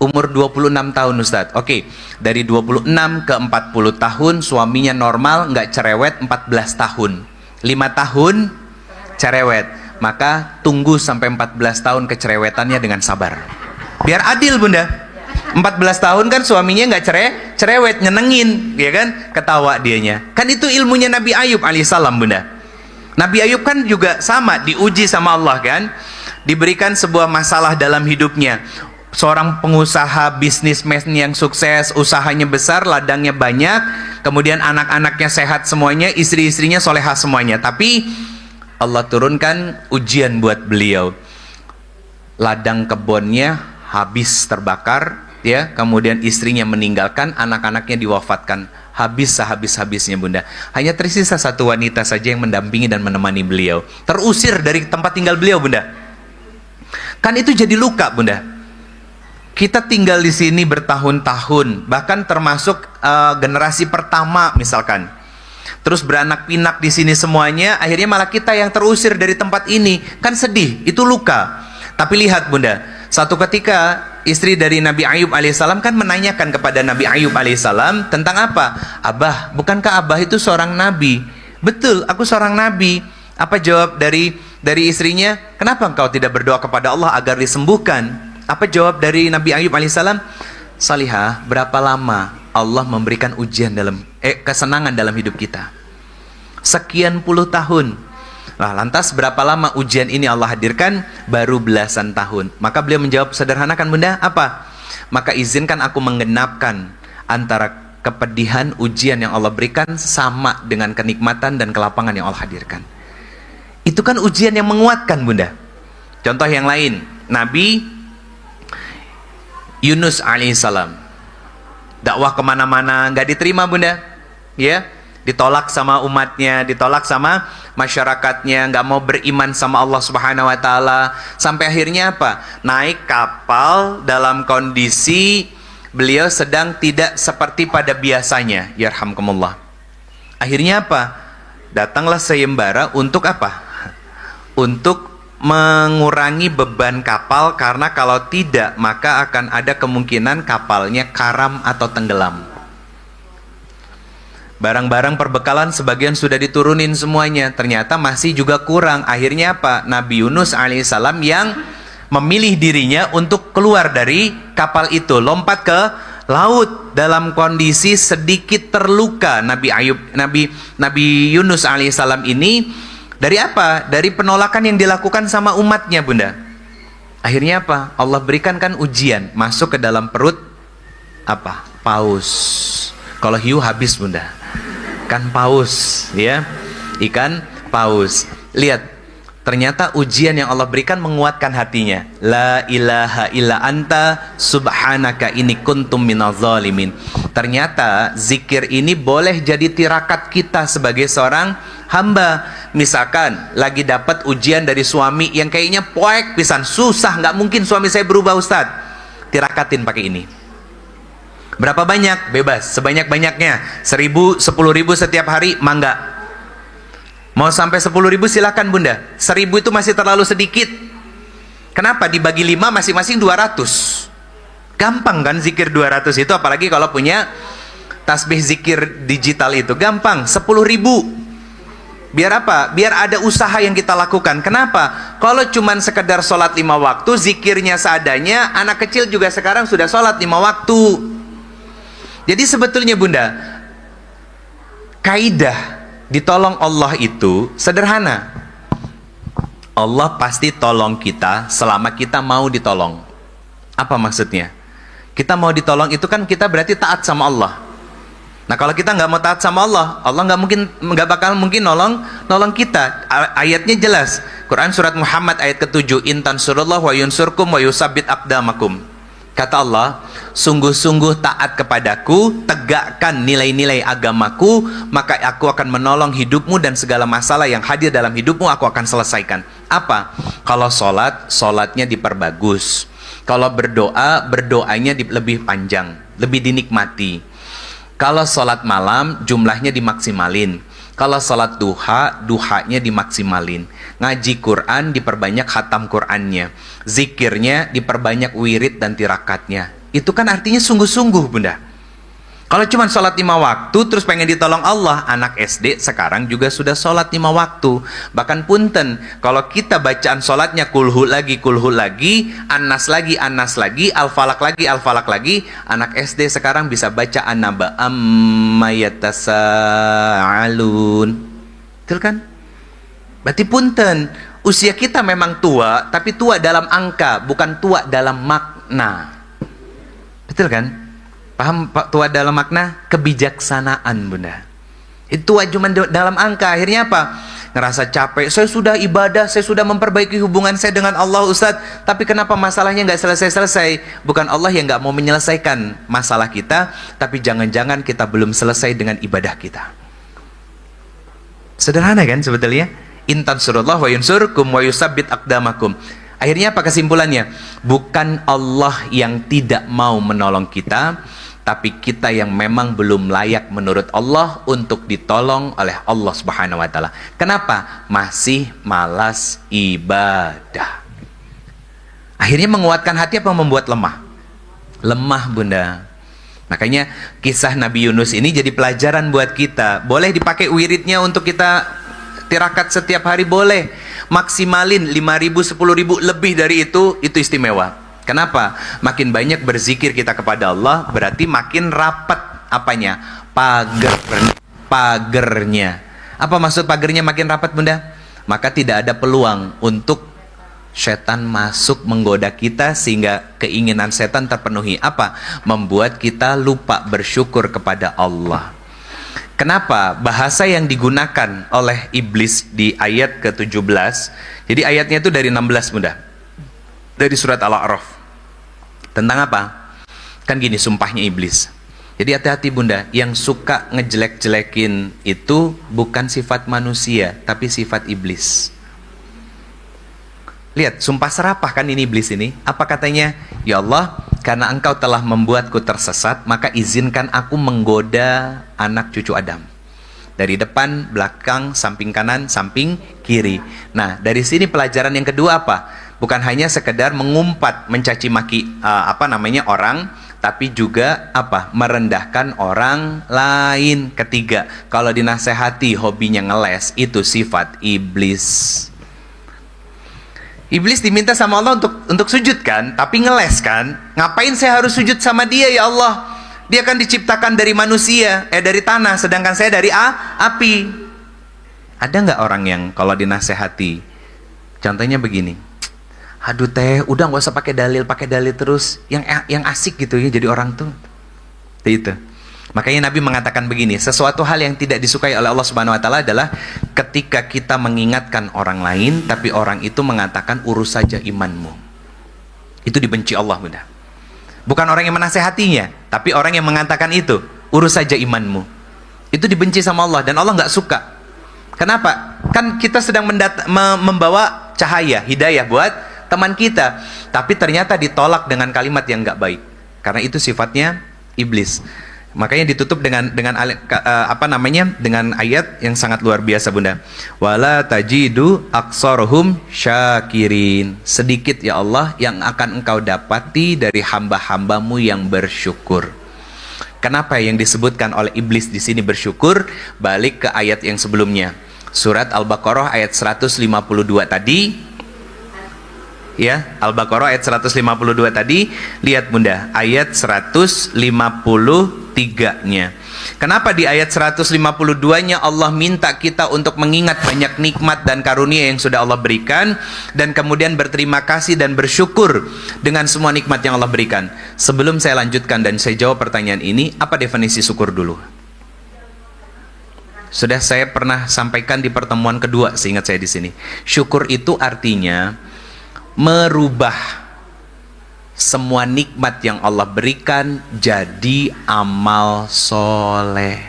Umur 26 tahun Ustadz. Oke, dari 26 ke 40 tahun suaminya normal, nggak cerewet, 14 tahun. 5 tahun cerewet. Maka tunggu sampai 14 tahun kecerewetannya dengan sabar. Biar adil Bunda. 14 tahun kan suaminya nggak cerewet, nyenengin, ya kan? Ketawa dianya. Kan itu ilmunya Nabi Ayub alaihissalam Bunda. Nabi Ayub kan juga sama, diuji sama Allah kan? Diberikan sebuah masalah dalam hidupnya. Seorang pengusaha bisnismen yang sukses, usahanya besar, ladangnya banyak, kemudian anak-anaknya sehat semuanya, istri-istrinya solehah semuanya. Tapi Allah turunkan ujian buat beliau. Ladang kebunnya habis terbakar, ya, kemudian istrinya meninggalkan, anak-anaknya diwafatkan, habis sehabis-habisnya Bunda. Hanya tersisa satu wanita saja yang mendampingi dan menemani beliau. Terusir dari tempat tinggal beliau Bunda. Kan itu jadi luka Bunda. Kita tinggal di sini bertahun-tahun, bahkan termasuk generasi pertama misalkan. Terus beranak pinak di sini semuanya, akhirnya malah kita yang terusir dari tempat ini. Kan sedih, itu luka. Tapi lihat Bunda, satu ketika istri dari Nabi Ayub alaihissalam kan menanyakan kepada Nabi Ayub alaihissalam tentang apa? Abah, bukankah Abah itu seorang nabi? Betul, aku seorang nabi. Apa jawab dari istrinya? Kenapa engkau tidak berdoa kepada Allah agar disembuhkan? Apa jawab dari Nabi Ayub alaihissalam? Salihah, berapa lama Allah memberikan ujian kesenangan dalam hidup kita? Sekian puluh tahun. Nah, lantas berapa lama ujian ini Allah hadirkan? Baru belasan tahun. Maka beliau menjawab sederhana kan Bunda, apa? Maka izinkan aku menggenapkan antara kepedihan ujian yang Allah berikan sama dengan kenikmatan dan kelapangan yang Allah hadirkan. Itu kan ujian yang menguatkan Bunda. Contoh yang lain, Nabi Yunus alaihissalam, dakwah kemana-mana nggak diterima Bunda, ya, ditolak sama umatnya, ditolak sama masyarakatnya, nggak mau beriman sama Allah Subhanahu Wa Taala, sampai akhirnya apa? Naik kapal dalam kondisi beliau sedang tidak seperti pada biasanya, yarhamkumullah. Akhirnya apa? Datanglah sayembara untuk apa? Untuk mengurangi beban kapal, karena kalau tidak maka akan ada kemungkinan kapalnya karam atau tenggelam. Barang-barang perbekalan sebagian sudah diturunin semuanya, ternyata masih juga kurang. Akhirnya apa? Nabi Yunus alaihissalam yang memilih dirinya untuk keluar dari kapal itu, lompat ke laut dalam kondisi sedikit terluka. Nabi Yunus alaihissalam ini dari apa? Dari penolakan yang dilakukan sama umatnya, Bunda. Akhirnya apa? Allah berikan kan ujian, masuk ke dalam perut apa? Paus. Kalau hiu habis, Bunda. Kan paus, ya. Ikan paus. Lihat, ternyata ujian yang Allah berikan menguatkan hatinya. La ilaha illa anta subhanaka inni kuntum minaz zalimin. Ternyata zikir ini boleh jadi tirakat kita sebagai seorang hamba. Misalkan lagi dapat ujian dari suami yang kayaknya poek pisan, susah, nggak mungkin suami saya berubah, Ustadz. Tirakatin pakai ini. Berapa banyak? Bebas, sebanyak-banyaknya. 1.000, 10.000 setiap hari, mangga. Mau sampai 10.000 silakan, Bunda. 1.000 itu masih terlalu sedikit. Kenapa? Dibagi 5 masing-masing 200. Gampang kan zikir 200 itu, apalagi kalau punya tasbih zikir digital itu. Gampang, 10.000. Biar apa? Biar ada usaha yang kita lakukan. Kenapa? Kalau cuman sekedar sholat 5 waktu, zikirnya seadanya, anak kecil juga sekarang sudah sholat 5 waktu. Jadi sebetulnya, Bunda, kaidah ditolong Allah itu sederhana. Allah pasti tolong kita selama kita mau ditolong. Apa maksudnya? Kita mau ditolong itu kan kita berarti taat sama Allah. Nah, kalau kita nggak mau taat sama Allah, Allah nggak bakal mungkin nolong kita. Ayatnya jelas. Quran surat Muhammad ayat ke-7, in tansurullah wa yunsurkum wa yusabbit aqdamakum. Kata Allah, sungguh-sungguh taat kepadaku, tegakkan nilai-nilai agamaku, maka aku akan menolong hidupmu dan segala masalah yang hadir dalam hidupmu aku akan selesaikan. Apa? Kalau sholatnya diperbagus. Kalau berdoa, berdoanya lebih panjang, lebih dinikmati. Kalau sholat malam, jumlahnya dimaksimalin. Kalau sholat duha, duhanya dimaksimalin. Ngaji Quran, diperbanyak khatam Qurannya. Zikirnya, diperbanyak wirid dan tirakatnya. Itu kan artinya sungguh-sungguh, Bunda. Kalau cuma sholat 5 waktu, terus pengen ditolong Allah, anak SD sekarang juga sudah sholat 5 waktu. Bahkan punten, kalau kita bacaan sholatnya kulhu lagi, anas lagi, al-falak lagi, anak SD sekarang bisa baca an-naba amma yatasaalun. Betul kan? Berarti punten, usia kita memang tua, tapi tua dalam angka, bukan tua dalam makna. Betul kan? Paham Pak? Tua dalam makna kebijaksanaan, Bunda. Itu cuma dalam angka. Akhirnya apa? Ngerasa capek. Saya sudah ibadah, saya sudah memperbaiki hubungan saya dengan Allah, Ustadz. Tapi kenapa masalahnya nggak selesai-selesai? Bukan Allah yang nggak mau menyelesaikan masalah kita, tapi jangan-jangan kita belum selesai dengan ibadah kita. Sederhana kan sebetulnya? Intan surullah wa yunsurkum wa yusabbit aqdamakum. Akhirnya apa kesimpulannya? Bukan Allah yang tidak mau menolong kita, tapi kita yang memang belum layak menurut Allah untuk ditolong oleh Allah Subhanahu wa taala. Kenapa? Masih malas ibadah. Akhirnya menguatkan hati apa membuat lemah? Lemah, Bunda. Makanya kisah Nabi Yunus ini jadi pelajaran buat kita. Boleh dipakai wiridnya untuk kita tirakat setiap hari, boleh. Maksimalin 5.000, 10.000, lebih dari itu istimewa. Kenapa? Makin banyak berzikir kita kepada Allah, berarti makin rapat apanya? Pagernya. Apa maksud pagernya makin rapat, Bunda? Maka tidak ada peluang untuk setan masuk menggoda kita sehingga keinginan setan terpenuhi. Apa? Membuat kita lupa bersyukur kepada Allah. Kenapa? Bahasa yang digunakan oleh iblis di ayat ke-17. Jadi ayatnya itu dari 16, Bunda. Dari surat Al-A'raf. Tentang apa? Kan gini sumpahnya iblis. Jadi hati-hati, Bunda, yang suka ngejelek-jelekin itu bukan sifat manusia, tapi sifat iblis. Lihat, sumpah serapah kan ini iblis ini. Apa katanya? Ya Allah, karena engkau telah membuatku tersesat, maka izinkan aku menggoda anak cucu Adam. Dari depan, belakang, samping kanan, samping kiri. Nah, dari sini pelajaran yang kedua apa? Bukan hanya sekedar mengumpat, mencaci maki orang, tapi juga apa? Merendahkan orang lain. Ketiga, kalau dinasehati hobinya ngeles, itu sifat iblis. Iblis diminta sama Allah untuk sujud kan, tapi ngeles kan. Ngapain saya harus sujud sama dia ya Allah? Dia kan diciptakan dari manusia, dari tanah, sedangkan saya dari api. Ada nggak orang yang kalau dinasehati, contohnya begini, aduh teh, udah nggak usah pakai dalil terus, yang asik gitu ya jadi orang tuh. Itu. Makanya Nabi mengatakan begini, sesuatu hal yang tidak disukai oleh Allah Subhanahu wa taala adalah ketika kita mengingatkan orang lain tapi orang itu mengatakan urus saja imanmu. Itu dibenci Allah, Bunda. Bukan orang yang menasehatinya, tapi orang yang mengatakan itu, urus saja imanmu. Itu dibenci sama Allah dan Allah nggak suka. Kenapa? Kan kita sedang membawa cahaya, hidayah buat teman kita, tapi ternyata ditolak dengan kalimat yang nggak baik. Karena itu sifatnya iblis. Makanya ditutup dengan ayat yang sangat luar biasa, Bunda. Wala tajidu aksarohum syakirin. Sedikit ya Allah yang akan engkau dapati dari hamba-hambamu yang bersyukur. Kenapa yang disebutkan oleh iblis di sini bersyukur? Balik ke ayat yang sebelumnya. Surat Al-Baqarah ayat 152 tadi. Ya, Al-Baqarah ayat 152 tadi. Lihat Bunda, ayat 153-nya. Kenapa di ayat 152-nya Allah minta kita untuk mengingat banyak nikmat dan karunia yang sudah Allah berikan, dan kemudian berterima kasih dan bersyukur dengan semua nikmat yang Allah berikan. Sebelum saya lanjutkan dan saya jawab pertanyaan ini, apa definisi syukur dulu? Sudah saya pernah sampaikan di pertemuan kedua, seingat saya di sini. Syukur itu artinya merubah semua nikmat yang Allah berikan jadi amal soleh.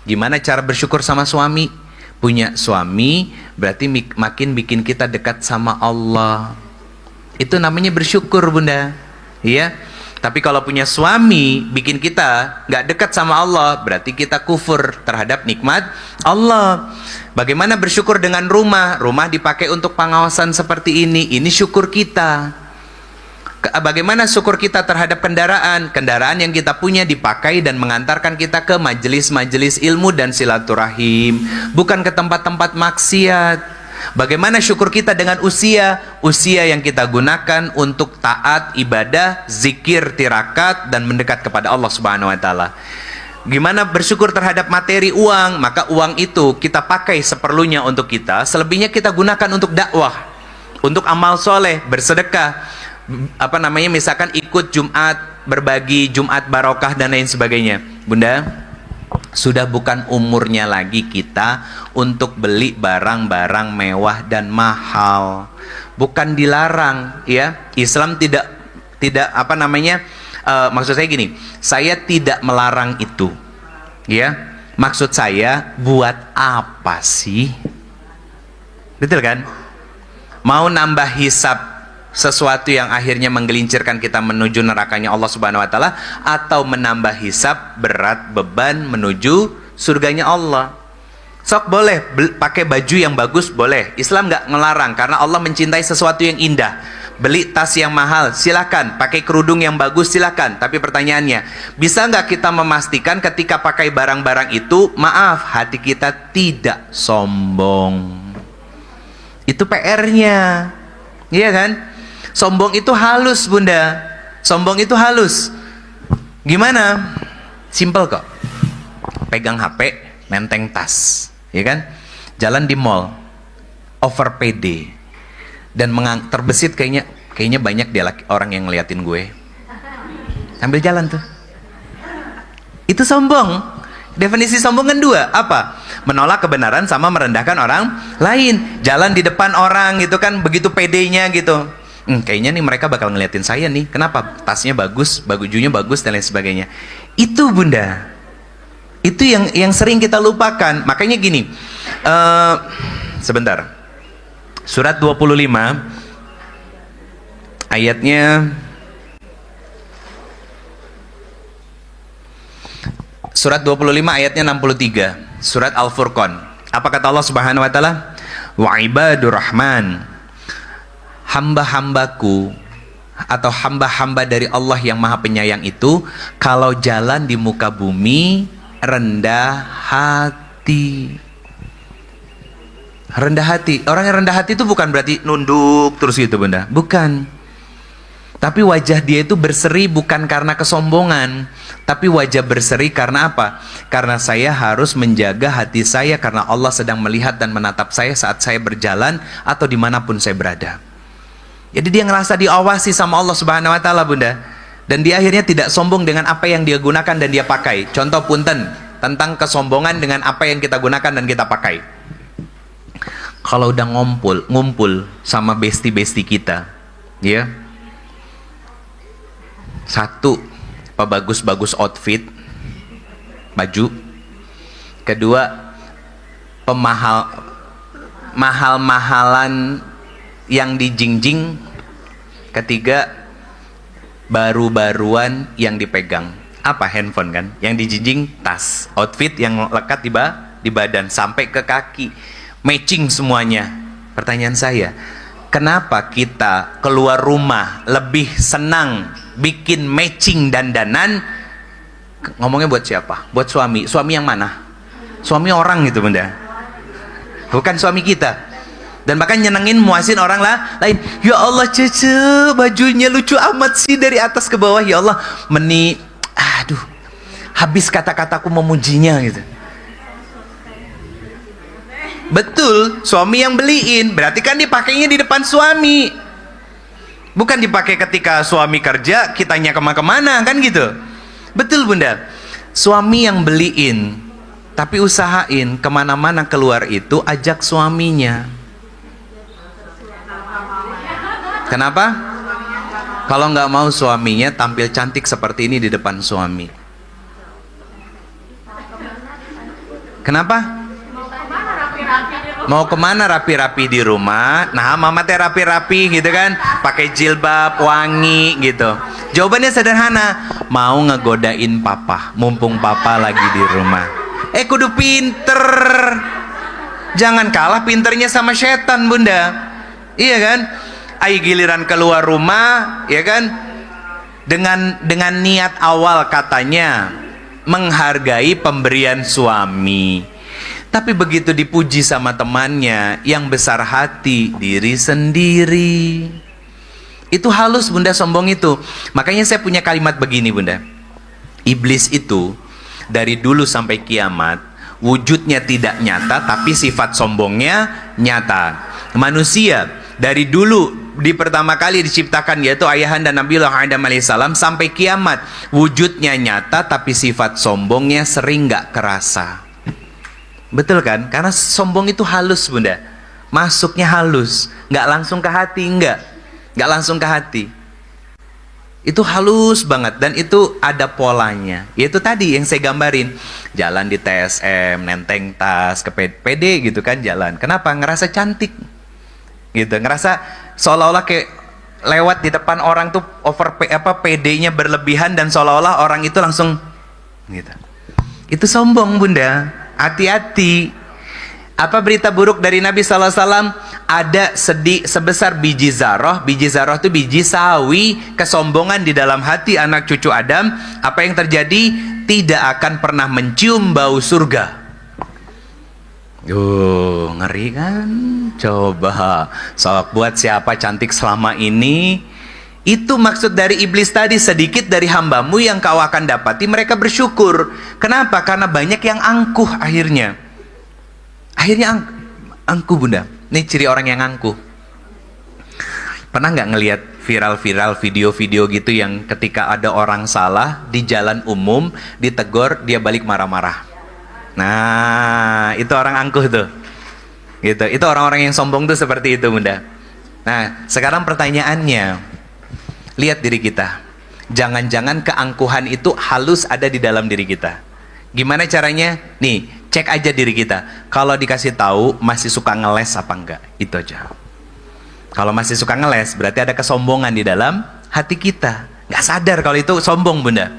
Gimana cara bersyukur sama suami? Punya suami berarti makin bikin kita dekat sama Allah. Itu namanya bersyukur, Bunda. Iya. Tapi kalau punya suami bikin kita nggak dekat sama Allah, berarti kita kufur terhadap nikmat Allah. Bagaimana bersyukur dengan rumah? Rumah dipakai untuk pengawasan seperti ini syukur kita. Bagaimana syukur kita terhadap kendaraan? Kendaraan yang kita punya dipakai dan mengantarkan kita ke majelis-majelis ilmu dan silaturahim, bukan ke tempat-tempat maksiat. Bagaimana syukur kita dengan usia? Usia yang kita gunakan untuk taat, ibadah, zikir, tirakat, dan mendekat kepada Allah Subhanahu wa taala. Gimana bersyukur terhadap materi uang? Maka uang itu kita pakai seperlunya untuk kita, selebihnya kita gunakan untuk dakwah, untuk amal soleh, bersedekah, misalkan ikut Jumat, berbagi Jumat barokah dan lain sebagainya. Bunda, sudah bukan umurnya lagi kita untuk beli barang-barang mewah dan mahal. Bukan dilarang, ya. Islam tidak maksud saya gini, saya tidak melarang itu, ya. Maksud saya, buat apa sih? Betul kan? Mau nambah hisab sesuatu yang akhirnya menggelincirkan kita menuju nerakanya Allah Subhanahu wa taala, atau menambah hisab berat beban menuju surganya Allah. Sok boleh pakai baju yang bagus, boleh. Islam nggak ngelarang karena Allah mencintai sesuatu yang indah. Beli tas yang mahal, silakan. Pakai kerudung yang bagus, silakan. Tapi pertanyaannya, bisa nggak kita memastikan ketika pakai barang-barang itu, maaf, hati kita tidak sombong? Itu PR-nya, iya kan? Sombong itu halus, Bunda. Sombong itu halus. Gimana? Simple kok. Pegang HP, menteng tas, ya kan? Jalan di mall, over PD, dan terbesit kayaknya banyak dia orang yang ngeliatin gue. Sambil jalan tuh. Itu sombong. Definisi sombong kan dua, apa? Menolak kebenaran sama merendahkan orang lain. Jalan di depan orang gitu kan, begitu PD-nya gitu. Kayaknya nih mereka bakal ngeliatin saya nih. Kenapa? Tasnya bagus, bajunya bagus dan lain sebagainya. Itu, Bunda. Itu yang sering kita lupakan. Makanya gini. Sebentar. Surat 25 ayatnya, Surat 25 ayatnya 63. Surat Al-Furqan. Apa kata Allah Subhanahu wa taala? Wa ibadur rahman, hamba-hambaku atau hamba-hamba dari Allah yang Maha Penyayang itu kalau jalan di muka bumi rendah hati. Rendah hati. Orang yang rendah hati itu bukan berarti nunduk terus gitu, Bunda. Bukan. Tapi wajah dia itu berseri bukan karena kesombongan, tapi wajah berseri karena apa? Karena saya harus menjaga hati saya karena Allah sedang melihat dan menatap saya saat saya berjalan atau dimanapun saya berada. Jadi dia ngerasa diawasi sama Allah Subhanahu wa taala, Bunda. Dan dia akhirnya tidak sombong dengan apa yang dia gunakan dan dia pakai. Contoh punten tentang kesombongan dengan apa yang kita gunakan dan kita pakai. Kalau udah ngumpul sama besti-besti kita, ya. Satu, bagus-bagus outfit, baju. Kedua, mahal-mahalan yang dijingjing. Ketiga, baru-baruan yang dipegang. Apa? Handphone kan? Yang dijingjing tas, outfit yang lekat di badan sampai ke kaki. Matching semuanya. Pertanyaan saya, kenapa kita keluar rumah lebih senang bikin matching dandanan? Ngomongnya buat siapa? Buat suami. Suami yang mana? Suami orang gitu, Bunda. Bukan suami kita. Dan bahkan nyenengin muasin orang lain. Ya Allah, Cece, bajunya lucu amat sih dari atas ke bawah. Ya Allah, aduh, habis kata-kataku memujinya gitu. Betul, suami yang beliin. Berarti kan dipakainya di depan suami. Bukan dipakai ketika suami kerja, kitanya kemana-kemana, kan gitu. Betul, Bunda. Suami yang beliin, tapi usahain kemana-mana keluar itu ajak suaminya. Kenapa? Kalau nggak mau suaminya tampil cantik seperti ini di depan suami. Kenapa? Mau kemana rapi-rapi di rumah? Nah, mama teh rapi-rapi gitu kan, pakai jilbab, wangi gitu. Jawabannya sederhana, mau ngegodain papa, mumpung papa lagi di rumah. Kudu pinter. Jangan kalah pinternya sama setan, Bunda. Iya kan? Ai giliran keluar rumah, ya kan? Dengan niat awal katanya menghargai pemberian suami. Tapi begitu dipuji sama temannya yang besar hati, diri sendiri. Itu halus, Bunda, sombong itu. Makanya saya punya kalimat begini, Bunda. Iblis itu dari dulu sampai kiamat wujudnya tidak nyata, tapi sifat sombongnya nyata. Manusia dari dulu di pertama kali diciptakan, yaitu ayahanda Nabiullah Adam alaihissalam, sampai kiamat wujudnya nyata, tapi sifat sombongnya sering gak kerasa. Betul kan? Karena sombong itu halus, Bunda. Masuknya halus, nggak langsung ke hati, nggak langsung ke hati. Itu halus banget dan itu ada polanya. Yaitu tadi yang saya gambarin, jalan di TSM, nenteng tas, ke PD gitu kan jalan. Kenapa? Ngerasa cantik, gitu. Ngerasa seolah-olah kayak lewat di depan orang tuh PD-nya berlebihan dan seolah-olah orang itu langsung, gitu. Itu sombong, Bunda. Hati-hati. Apa berita buruk dari Nabi SAW? Ada sebesar biji zarah. Biji zarah itu biji sawi. Kesombongan di dalam hati anak cucu Adam. Apa yang terjadi? Tidak akan pernah mencium bau surga. Ngeri kan? Coba buat siapa cantik selama ini? Itu maksud dari iblis tadi, sedikit dari hambamu yang kau akan dapati mereka bersyukur. Kenapa? Karena banyak yang angkuh akhirnya. Akhirnya angkuh, Bunda. Ini ciri orang yang angkuh. Pernah nggak ngelihat viral-viral video-video gitu yang ketika ada orang salah di jalan umum, ditegur, dia balik marah-marah. Nah, itu orang angkuh tuh. Gitu. Itu orang-orang yang sombong tuh seperti itu, Bunda. Nah, sekarang pertanyaannya, lihat diri kita. Jangan-jangan keangkuhan itu halus ada di dalam diri kita. Gimana caranya? Nih, cek aja diri kita. Kalau dikasih tahu masih suka ngeles apa enggak? Itu aja. Kalau masih suka ngeles, berarti ada kesombongan di dalam hati kita. Nggak sadar kalau itu sombong, Bunda.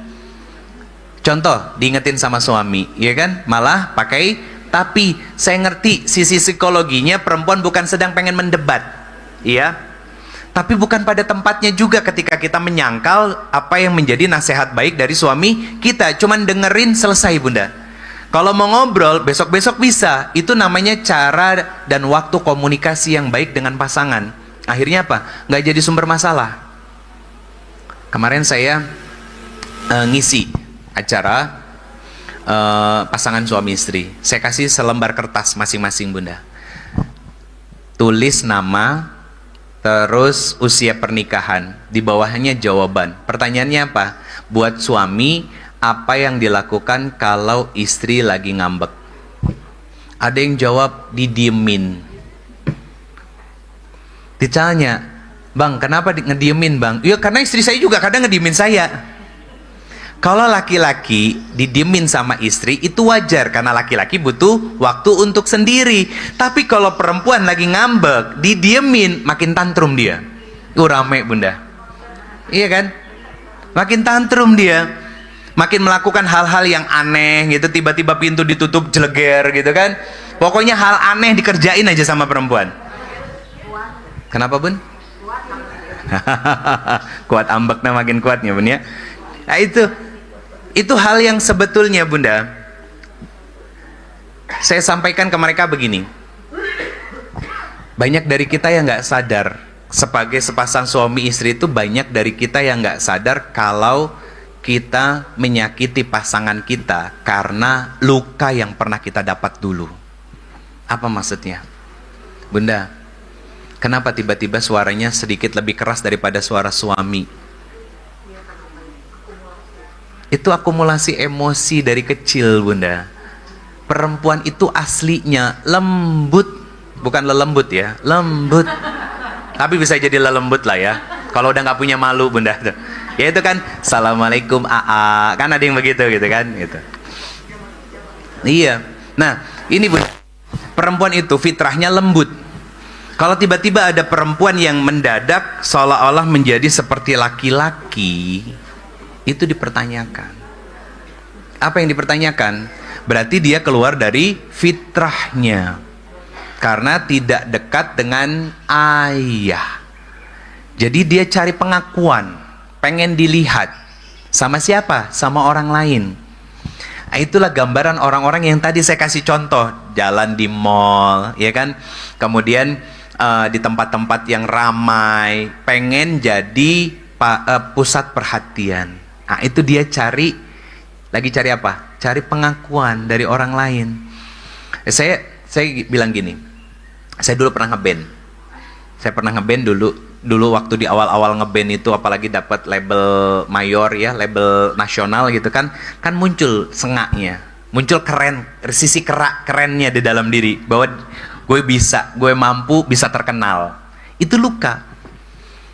Contoh, diingetin sama suami, ya kan? Malah pakai Tapi saya ngerti sisi psikologinya, perempuan bukan sedang pengen mendebat, iya. Tapi bukan pada tempatnya juga ketika kita menyangkal apa yang menjadi nasihat baik dari suami kita. Cuman dengerin selesai, Bunda. Kalau mau ngobrol, besok-besok bisa. Itu namanya cara dan waktu komunikasi yang baik dengan pasangan. Akhirnya apa? Nggak jadi sumber masalah. Kemarin saya ngisi acara pasangan suami istri. Saya kasih selembar kertas masing-masing, Bunda. Tulis nama, terus usia pernikahan. Di bawahnya jawaban. Pertanyaannya apa? Buat suami, apa yang dilakukan kalau istri lagi ngambek? Ada yang jawab didiemin. Ditanya, Bang, kenapa ngediemin, Bang? Ya karena istri saya juga kadang ngediemin saya. Kalau laki-laki didiemin sama istri itu wajar, karena laki-laki butuh waktu untuk sendiri. Tapi kalau perempuan lagi ngambek, didiemin, makin tantrum dia. Rame, Bunda. Iya kan? Makin tantrum dia. Makin melakukan hal-hal yang aneh gitu, tiba-tiba pintu ditutup jeleger gitu kan. Pokoknya hal aneh dikerjain aja sama perempuan. Kenapa, Bun? Kuat ambeknya makin kuatnya, Bun ya. Nah, itu hal yang sebetulnya, Bunda, saya sampaikan ke mereka begini. Banyak dari kita yang nggak sadar, sebagai sepasang suami istri itu banyak dari kita yang nggak sadar kalau kita menyakiti pasangan kita karena luka yang pernah kita dapat dulu. Apa maksudnya? Bunda, kenapa tiba-tiba suaranya sedikit lebih keras daripada suara suami? Itu akumulasi emosi dari kecil, Bunda. Perempuan itu aslinya lembut, bukan lelembut ya, lembut. Tapi bisa jadi lelembut lah ya. Kalau udah nggak punya malu, Bunda. Ya itu kan, Assalamualaikum AA, kan ada yang begitu gitu kan, gitu. Iya. Nah, ini Bunda, perempuan itu fitrahnya lembut. Kalau tiba-tiba ada perempuan yang mendadak seolah-olah menjadi seperti laki-laki, itu dipertanyakan. Apa yang dipertanyakan? Berarti dia keluar dari fitrahnya karena tidak dekat dengan ayah. Jadi dia cari pengakuan, pengen dilihat. Sama siapa? Sama orang lain. Nah, itulah gambaran orang-orang yang tadi saya kasih contoh, jalan di mall, ya kan? Kemudian di tempat-tempat yang ramai, pengen jadi pusat perhatian. Nah, itu dia cari apa? Cari pengakuan dari orang lain. Saya bilang gini, saya dulu pernah ngeband. Saya pernah ngeband dulu waktu di awal-awal ngeband itu, apalagi dapat label mayor ya, label nasional gitu kan muncul sengaknya, muncul keren, sisi kerennya di dalam diri, bahwa gue bisa, gue mampu, bisa terkenal. Itu luka.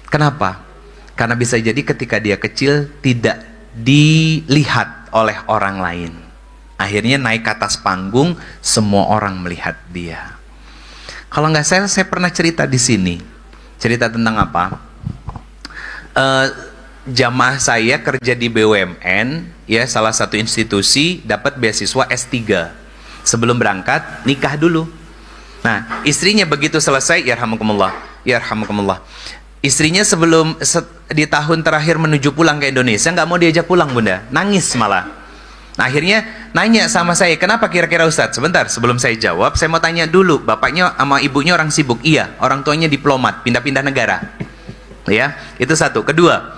Kenapa? Karena bisa jadi ketika dia kecil tidak dilihat oleh orang lain. Akhirnya naik ke atas panggung, semua orang melihat dia. Kalau nggak saya pernah cerita di sini. Cerita tentang apa? Jamaah saya kerja di BUMN, ya salah satu institusi, dapat beasiswa S3. Sebelum berangkat, nikah dulu. Nah, istrinya begitu selesai, yarhamukumullah. Istrinya di tahun terakhir menuju pulang ke Indonesia, nggak mau diajak pulang, Bunda. Nangis malah. Nah, akhirnya nanya sama saya, kenapa kira-kira Ustadz? Sebentar, sebelum saya jawab, saya mau tanya dulu. Bapaknya sama ibunya orang sibuk? Iya. Orang tuanya diplomat, pindah-pindah negara. Ya, itu satu. Kedua,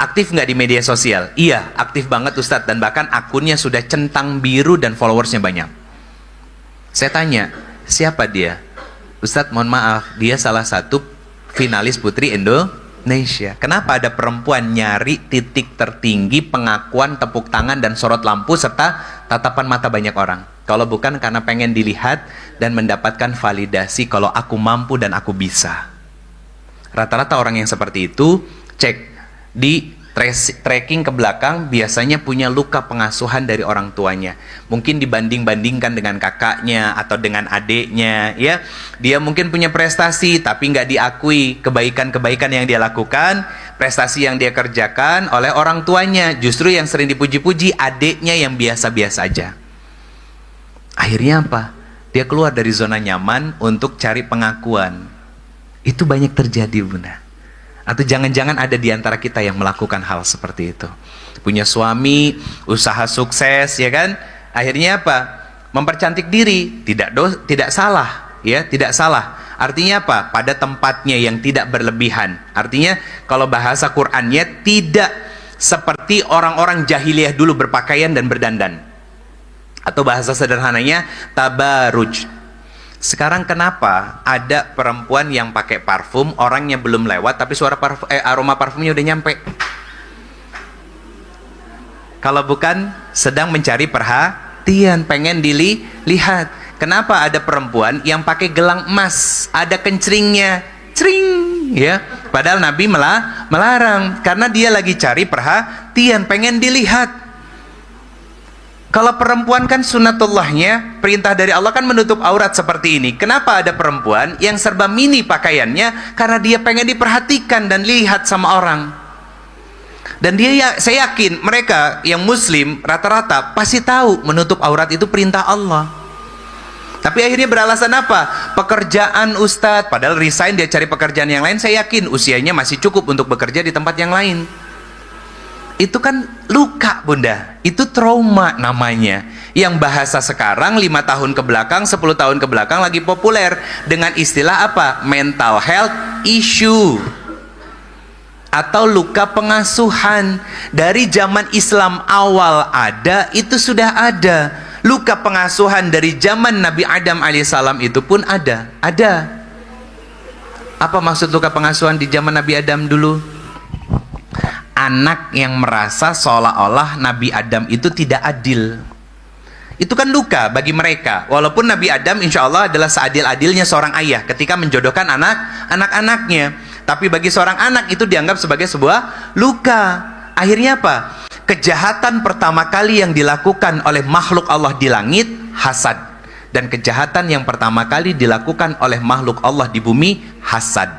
aktif nggak di media sosial? Iya, aktif banget Ustadz. Dan bahkan akunnya sudah centang biru dan followersnya banyak. Saya tanya, siapa dia? Ustadz, mohon maaf, dia salah satu finalis Putri Indonesia. Kenapa ada perempuan nyari titik tertinggi, pengakuan, tepuk tangan, dan sorot lampu, serta tatapan mata banyak orang? Kalau bukan karena pengen dilihat dan mendapatkan validasi kalau aku mampu dan aku bisa. Rata-rata orang yang seperti itu, cek di tracking ke belakang, biasanya punya luka pengasuhan dari orang tuanya. Mungkin dibanding-bandingkan dengan kakaknya atau dengan adiknya, ya. Dia mungkin punya prestasi tapi nggak diakui kebaikan-kebaikan yang dia lakukan, prestasi yang dia kerjakan oleh orang tuanya. Justru yang sering dipuji-puji adiknya yang biasa-biasa aja. Akhirnya apa? Dia keluar dari zona nyaman untuk cari pengakuan. Itu banyak terjadi, Bunda. Atau jangan-jangan ada di antara kita yang melakukan hal seperti itu. Punya suami, usaha sukses, ya kan? Akhirnya apa? Mempercantik diri, tidak salah, ya, tidak salah. Artinya apa? Pada tempatnya yang tidak berlebihan. Artinya kalau bahasa Qur'annya tidak seperti orang-orang jahiliyah dulu berpakaian dan berdandan. Atau bahasa sederhananya tabaruj. Sekarang kenapa ada perempuan yang pakai parfum, orangnya belum lewat tapi aroma parfumnya udah nyampe? Kalau bukan sedang mencari perhatian, pengen dilihat. Kenapa ada perempuan yang pakai gelang emas, ada kencringnya, cring, ya? Padahal Nabi melarang karena dia lagi cari perhatian, pengen dilihat. Kalau perempuan kan sunatullahnya, perintah dari Allah kan menutup aurat seperti ini. Kenapa ada perempuan yang serba mini pakaiannya? Karena dia pengen diperhatikan dan dilihat sama orang. Dan saya yakin mereka yang muslim rata-rata pasti tahu menutup aurat itu perintah Allah. Tapi akhirnya beralasan apa? Pekerjaan Ustadz, padahal resign dia cari pekerjaan yang lain. Saya yakin usianya masih cukup untuk bekerja di tempat yang lain. Itu kan luka, Bunda. Itu trauma namanya. Yang bahasa sekarang 5 tahun ke belakang, 10 tahun ke belakang lagi populer dengan istilah apa? Mental health issue. Atau luka pengasuhan. Dari zaman Islam awal ada, itu sudah ada. Luka pengasuhan dari zaman Nabi Adam alaihissalam itu pun ada. Apa maksud luka pengasuhan di zaman Nabi Adam dulu? Anak yang merasa seolah-olah Nabi Adam itu tidak adil. Itu kan luka bagi mereka. Walaupun Nabi Adam insya Allah adalah seadil-adilnya seorang ayah ketika menjodohkan anak-anaknya. Tapi bagi seorang anak itu dianggap sebagai sebuah luka. Akhirnya apa? Kejahatan pertama kali yang dilakukan oleh makhluk Allah di langit, hasad. Dan kejahatan yang pertama kali dilakukan oleh makhluk Allah di bumi, hasad.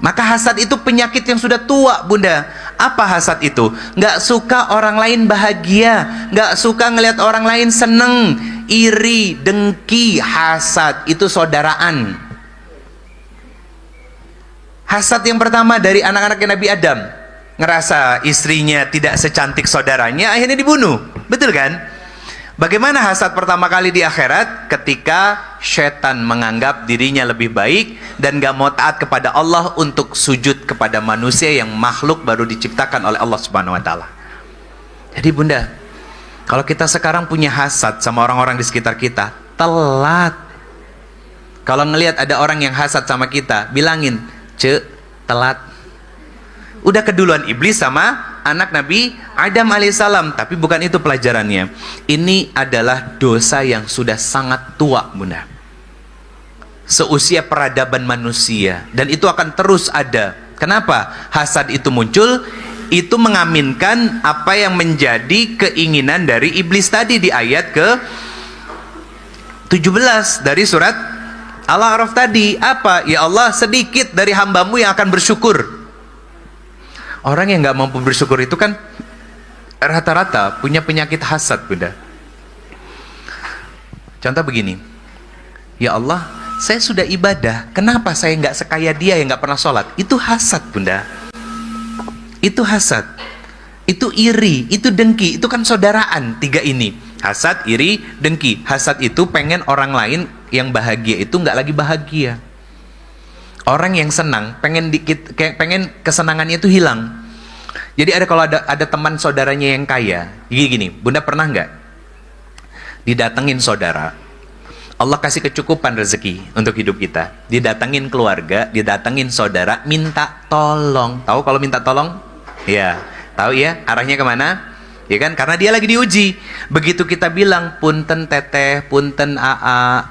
Maka hasad itu penyakit yang sudah tua, Bunda. Apa hasad itu? Nggak suka orang lain bahagia, nggak suka ngelihat orang lain seneng, iri, dengki. Hasad itu saudaraan. Hasad yang pertama dari anak-anaknya Nabi Adam, ngerasa istrinya tidak secantik saudaranya, akhirnya dibunuh. Betul kan? Bagaimana hasad pertama kali di akhirat? Ketika setan menganggap dirinya lebih baik dan gak mau taat kepada Allah untuk sujud kepada manusia yang makhluk baru diciptakan oleh Allah Subhanahu wa Ta'ala. Jadi Bunda, kalau kita sekarang punya hasad sama orang-orang di sekitar kita, telat. Kalau ngelihat ada orang yang hasad sama kita, bilangin, "Cek, telat." Udah keduluan iblis sama anak Nabi Adam alaihissalam. Tapi bukan itu pelajarannya. Ini adalah dosa yang sudah sangat tua, Bunda. Seusia peradaban manusia. Dan itu akan terus ada. Kenapa? Hasad itu muncul. Itu mengaminkan apa yang menjadi keinginan dari iblis tadi di ayat ke 17 dari surat Al-A'raf tadi. Apa? Ya Allah, sedikit dari hambamu yang akan bersyukur. Orang yang nggak mampu bersyukur itu kan rata-rata punya penyakit hasad, Bunda. Contoh begini, ya Allah, saya sudah ibadah, kenapa saya nggak sekaya dia yang nggak pernah sholat? Itu hasad, Bunda. Itu hasad. Itu iri, itu dengki, itu kan saudaraan. Tiga ini, hasad, iri, dengki. Hasad itu pengen orang lain yang bahagia itu nggak lagi bahagia. Orang yang senang pengen kesenangannya itu hilang. Jadi kalau ada teman saudaranya yang kaya, gini, Bunda pernah nggak didatengin saudara, Allah kasih kecukupan rezeki untuk hidup kita, didatengin keluarga, didatengin saudara, minta tolong. Tahu kalau minta tolong? Ya, tahu ya arahnya kemana? Ya kan? Karena dia lagi diuji. Begitu kita bilang, punten teteh, punten aa,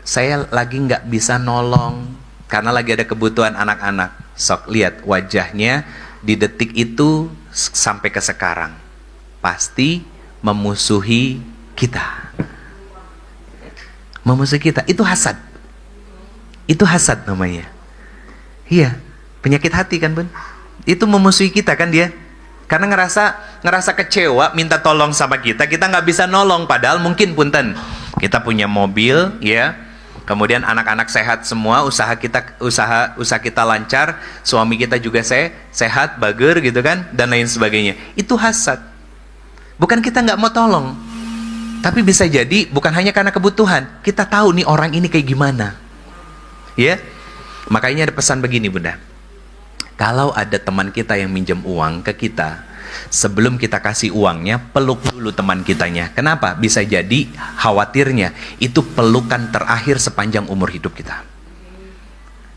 saya lagi nggak bisa nolong karena lagi ada kebutuhan anak-anak. Sok lihat wajahnya di detik itu sampai ke sekarang pasti memusuhi kita. Memusuhi kita, itu hasad. Itu hasad namanya. Iya, penyakit hati kan, Bun? Itu memusuhi kita kan dia. Karena ngerasa kecewa, minta tolong sama kita nggak bisa nolong. Padahal mungkin punten, kita punya mobil, ya. Kemudian anak-anak sehat semua, usaha kita lancar, suami kita juga sehat, bager gitu kan, dan lain sebagainya. Itu hasad. Bukan kita nggak mau tolong, tapi bisa jadi bukan hanya karena kebutuhan. Kita tahu nih orang ini kayak gimana, ya. Makanya ada pesan begini, Bunda. Kalau ada teman kita yang minjem uang ke kita, sebelum kita kasih uangnya, peluk dulu teman kitanya. Kenapa? Bisa jadi khawatirnya itu pelukan terakhir sepanjang umur hidup kita.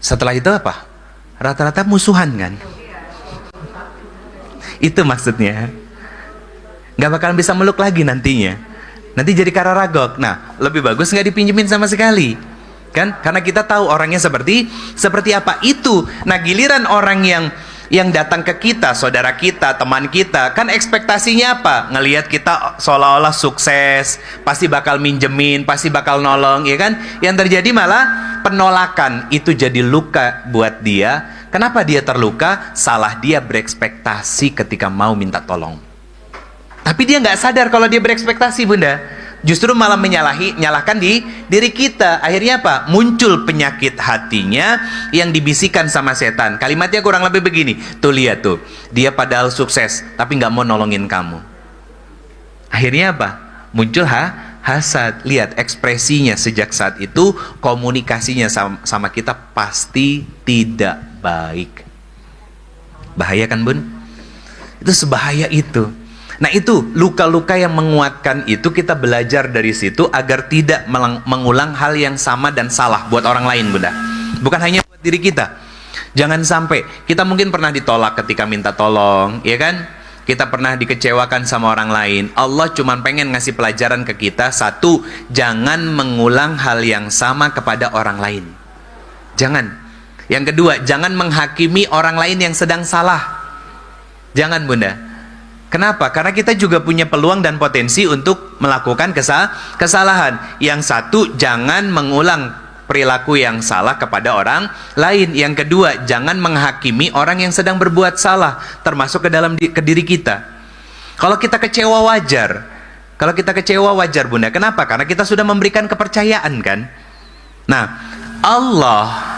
Setelah itu apa? Rata-rata musuhan kan? Itu maksudnya. Gak bakalan bisa meluk lagi nantinya. Nanti jadi kararagok. Nah, lebih bagus gak dipinjemin sama sekali. Kan? Karena kita tahu orangnya seperti apa itu. Nah, giliran orang yang datang ke kita, saudara kita, teman kita, kan ekspektasinya apa? Ngelihat kita seolah-olah sukses, pasti bakal minjemin, pasti bakal nolong, ya kan? Yang terjadi malah penolakan. Itu jadi luka buat dia. Kenapa dia terluka? Salah dia berekspektasi ketika mau minta tolong. Tapi dia nggak sadar kalau dia berekspektasi, Bunda. Justru malah nyalahkan di diri kita. Akhirnya apa? Muncul penyakit hatinya yang dibisikkan sama setan. Kalimatnya kurang lebih begini. Tuh lihat tuh, dia padahal sukses tapi nggak mau nolongin kamu. Akhirnya apa? Muncul hasad. Lihat ekspresinya sejak saat itu, komunikasinya sama kita pasti tidak baik. Bahaya kan, Bun? Itu sebahaya itu. Nah, itu luka-luka yang menguatkan itu, kita belajar dari situ agar tidak mengulang hal yang sama dan salah buat orang lain, Bunda. Bukan hanya buat diri kita. Jangan sampai kita mungkin pernah ditolak ketika minta tolong, ya kan? Kita pernah dikecewakan sama orang lain. Allah cuma pengen ngasih pelajaran ke kita. Satu, jangan mengulang hal yang sama kepada orang lain. Jangan. Yang kedua, jangan menghakimi orang lain yang sedang salah. Jangan, Bunda. Kenapa? Karena kita juga punya peluang dan potensi untuk melakukan kesalahan. Yang satu, jangan mengulang perilaku yang salah kepada orang lain. Yang kedua, jangan menghakimi orang yang sedang berbuat salah, termasuk ke diri kita. Kalau kita kecewa wajar, Bunda. Kenapa? Karena kita sudah memberikan kepercayaan, kan? Nah, Allah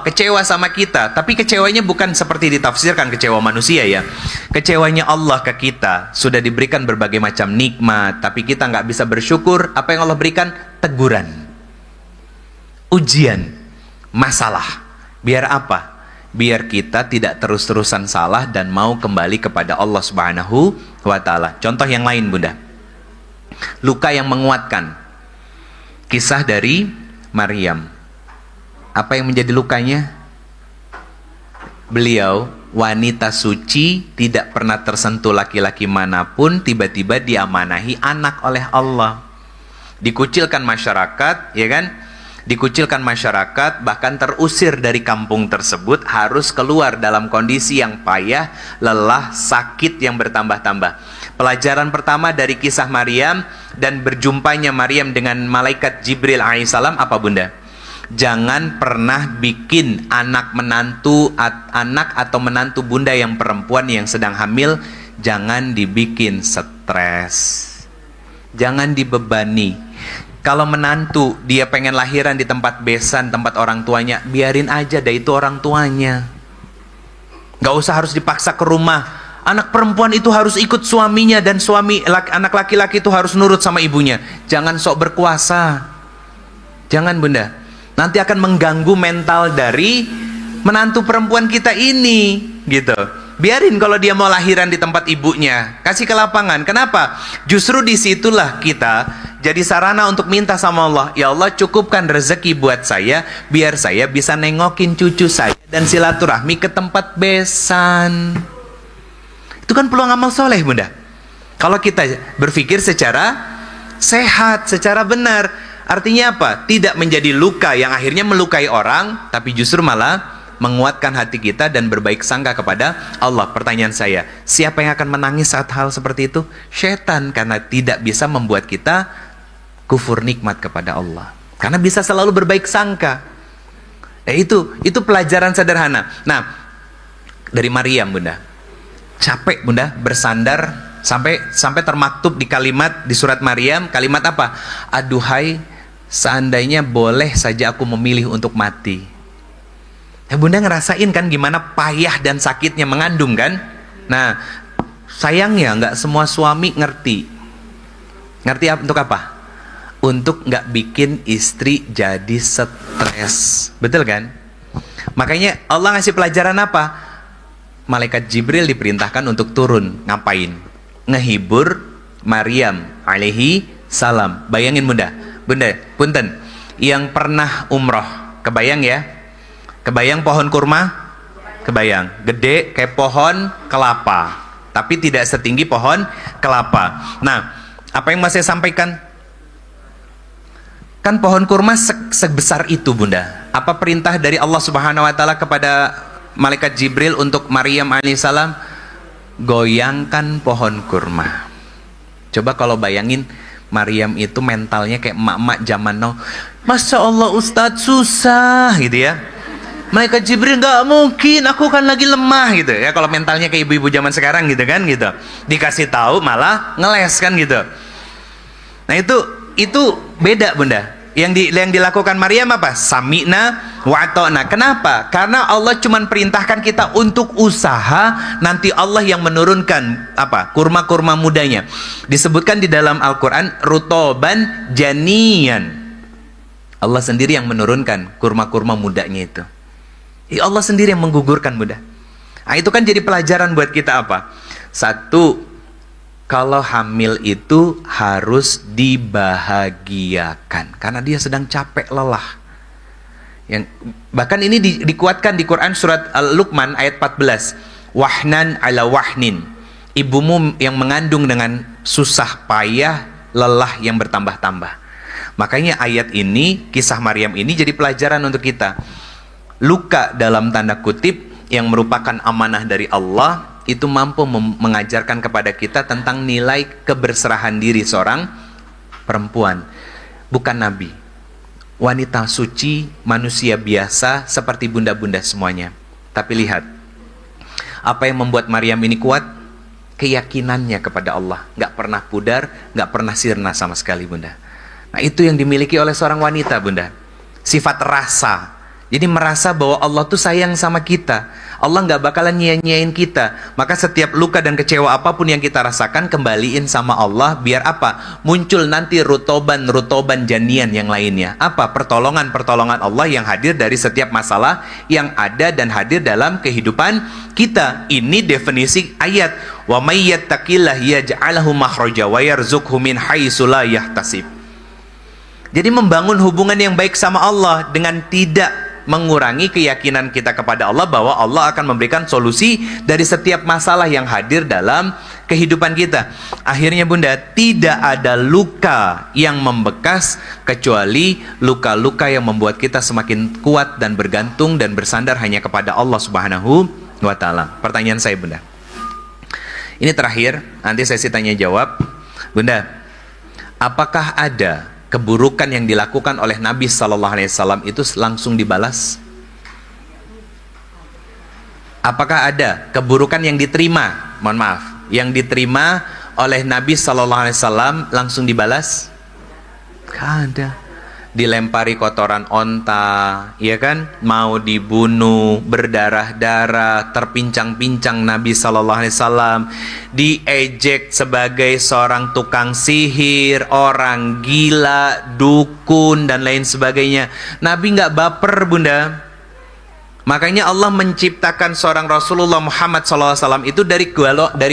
kecewa sama kita, tapi kecewanya bukan seperti ditafsirkan kecewa manusia, ya. Kecewanya Allah ke kita, sudah diberikan berbagai macam nikmat, tapi kita nggak bisa bersyukur. Apa yang Allah berikan? Teguran, ujian, masalah. Biar apa? Biar kita tidak terus-terusan salah dan mau kembali kepada Allah Subhanahu wa Ta'ala. Contoh yang lain, Bunda. Luka yang menguatkan. Kisah dari Maryam. Apa yang menjadi lukanya? Beliau wanita suci, tidak pernah tersentuh laki-laki manapun, tiba-tiba diamanahi anak oleh Allah. Dikucilkan masyarakat, ya kan? Dikucilkan masyarakat, bahkan terusir dari kampung tersebut, harus keluar dalam kondisi yang payah, lelah, sakit yang bertambah-tambah. Pelajaran pertama dari kisah Maryam dan berjumpanya Maryam dengan malaikat Jibril alaihissalam apa, Bunda? Jangan pernah bikin anak atau menantu Bunda yang perempuan yang sedang hamil, jangan dibikin stres, jangan dibebani. Kalau menantu dia pengen lahiran di tempat besan, tempat orang tuanya, biarin aja deh, itu orang tuanya. Gak usah harus dipaksa ke rumah. Anak perempuan itu harus ikut suaminya, dan anak laki-laki itu harus nurut sama ibunya. Jangan sok berkuasa. Jangan, Bunda. Nanti akan mengganggu mental dari menantu perempuan kita ini, gitu. Biarin kalau dia mau lahiran di tempat ibunya, kasih ke lapangan. Kenapa? Justru disitulah kita jadi sarana untuk minta sama Allah, ya Allah cukupkan rezeki buat saya, biar saya bisa nengokin cucu saya dan silaturahmi ke tempat besan. Itu kan peluang amal soleh, Bunda. Kalau kita berpikir secara sehat, secara benar. Artinya apa? Tidak menjadi luka yang akhirnya melukai orang, tapi justru malah menguatkan hati kita dan berbaik sangka kepada Allah. Pertanyaan saya, siapa yang akan menangis saat hal seperti itu? Syaitan, karena tidak bisa membuat kita kufur nikmat kepada Allah. Karena bisa selalu berbaik sangka. Itu pelajaran sederhana. Nah, dari Maryam, Bunda. capek bunda bersandar sampai termaktub di kalimat di surat Maryam, kalimat apa? Aduhai, seandainya boleh saja aku memilih untuk mati. Bunda ngerasain kan gimana payah dan sakitnya mengandung kan? Nah, sayangnya nggak semua suami ngerti untuk apa? Untuk nggak bikin istri jadi stres, betul kan? Makanya Allah ngasih pelajaran apa? Malaikat Jibril diperintahkan untuk turun, ngapain? Ngehibur Maryam alaihi salam. Bayangin bunda, punten, yang pernah umroh, kebayang ya? Kebayang pohon kurma? Kebayang, gede kayak pohon kelapa, tapi tidak setinggi pohon kelapa. Nah, apa yang mau saya sampaikan? Kan pohon kurma sebesar itu bunda. Apa perintah dari Allah Subhanahu wa Ta'ala kepada malaikat Jibril untuk Maryam alaihissalam? Goyangkan pohon kurma. Coba kalau bayangin Maryam itu mentalnya kayak emak-emak zaman now. Masya Allah Ustadz, susah gitu ya. Malaikat Jibril, nggak mungkin, aku kan lagi lemah gitu ya. Kalau mentalnya kayak ibu-ibu zaman sekarang gitu kan gitu. Dikasih tahu malah ngeles kan gitu. Nah itu beda bunda. Yang dilakukan Maryam apa? Sami'na wa ata'na. Kenapa? Karena Allah cuma perintahkan kita untuk usaha, nanti Allah yang menurunkan apa? Kurma-kurma mudanya. Disebutkan di dalam Al-Quran rutoban janiyan. Allah sendiri yang menurunkan kurma-kurma mudanya itu. Allah sendiri yang menggugurkan bunda. Nah, itu kan jadi pelajaran buat kita apa? Satu, kalau hamil itu harus dibahagiakan karena dia sedang capek lelah. Yang bahkan ini dikuatkan di Quran surat Al-Luqman ayat 14. Wahnan ala wahnin. Ibumu yang mengandung dengan susah payah, lelah yang bertambah-tambah. Makanya ayat ini, kisah Maryam ini jadi pelajaran untuk kita. Luka dalam tanda kutip yang merupakan amanah dari Allah itu mampu mengajarkan kepada kita tentang nilai keberserahan diri seorang perempuan, bukan nabi, wanita suci, manusia biasa seperti bunda-bunda semuanya. Tapi lihat apa yang membuat Maryam ini kuat, keyakinannya kepada Allah, nggak pernah pudar, nggak pernah sirna sama sekali bunda. Nah itu yang dimiliki oleh seorang wanita bunda, sifat rasa. Jadi merasa bahwa Allah tuh sayang sama kita. Allah nggak bakalan nyia-nyiain kita. Maka setiap luka dan kecewa apapun yang kita rasakan, kembaliin sama Allah. Biar apa? Muncul nanti rutoban janian yang lainnya. Apa? Pertolongan Allah yang hadir dari setiap masalah yang ada dan hadir dalam kehidupan kita. Ini definisi ayat. Wa may yattaqillah yaj'alhu makhraja wa yarzuqhu min haitsu la yahtasib. Jadi membangun hubungan yang baik sama Allah dengan tidak mengurangi keyakinan kita kepada Allah bahwa Allah akan memberikan solusi dari setiap masalah yang hadir dalam kehidupan kita. Akhirnya bunda, tidak ada luka yang membekas kecuali luka-luka yang membuat kita semakin kuat dan bergantung dan bersandar hanya kepada Allah Subhanahu wa Ta'ala. Pertanyaan saya bunda, ini terakhir, nanti sesi tanya jawab. Bunda, apakah ada keburukan yang dilakukan oleh Nabi Sallallahu Alaihi Wasallam itu langsung dibalas? Apakah ada keburukan yang diterima, mohon maaf, yang diterima oleh Nabi Sallallahu Alaihi Wasallam langsung dibalas? Gak ada. Dilempari kotoran onta, ya kan? Mau dibunuh, berdarah-darah, terpincang-pincang Nabi Sallallahu Alaihi Wasallam, diejek sebagai seorang tukang sihir, orang gila, dukun dan lain sebagainya. Nabi nggak baper bunda. Makanya Allah menciptakan seorang Rasulullah Muhammad SAW itu dari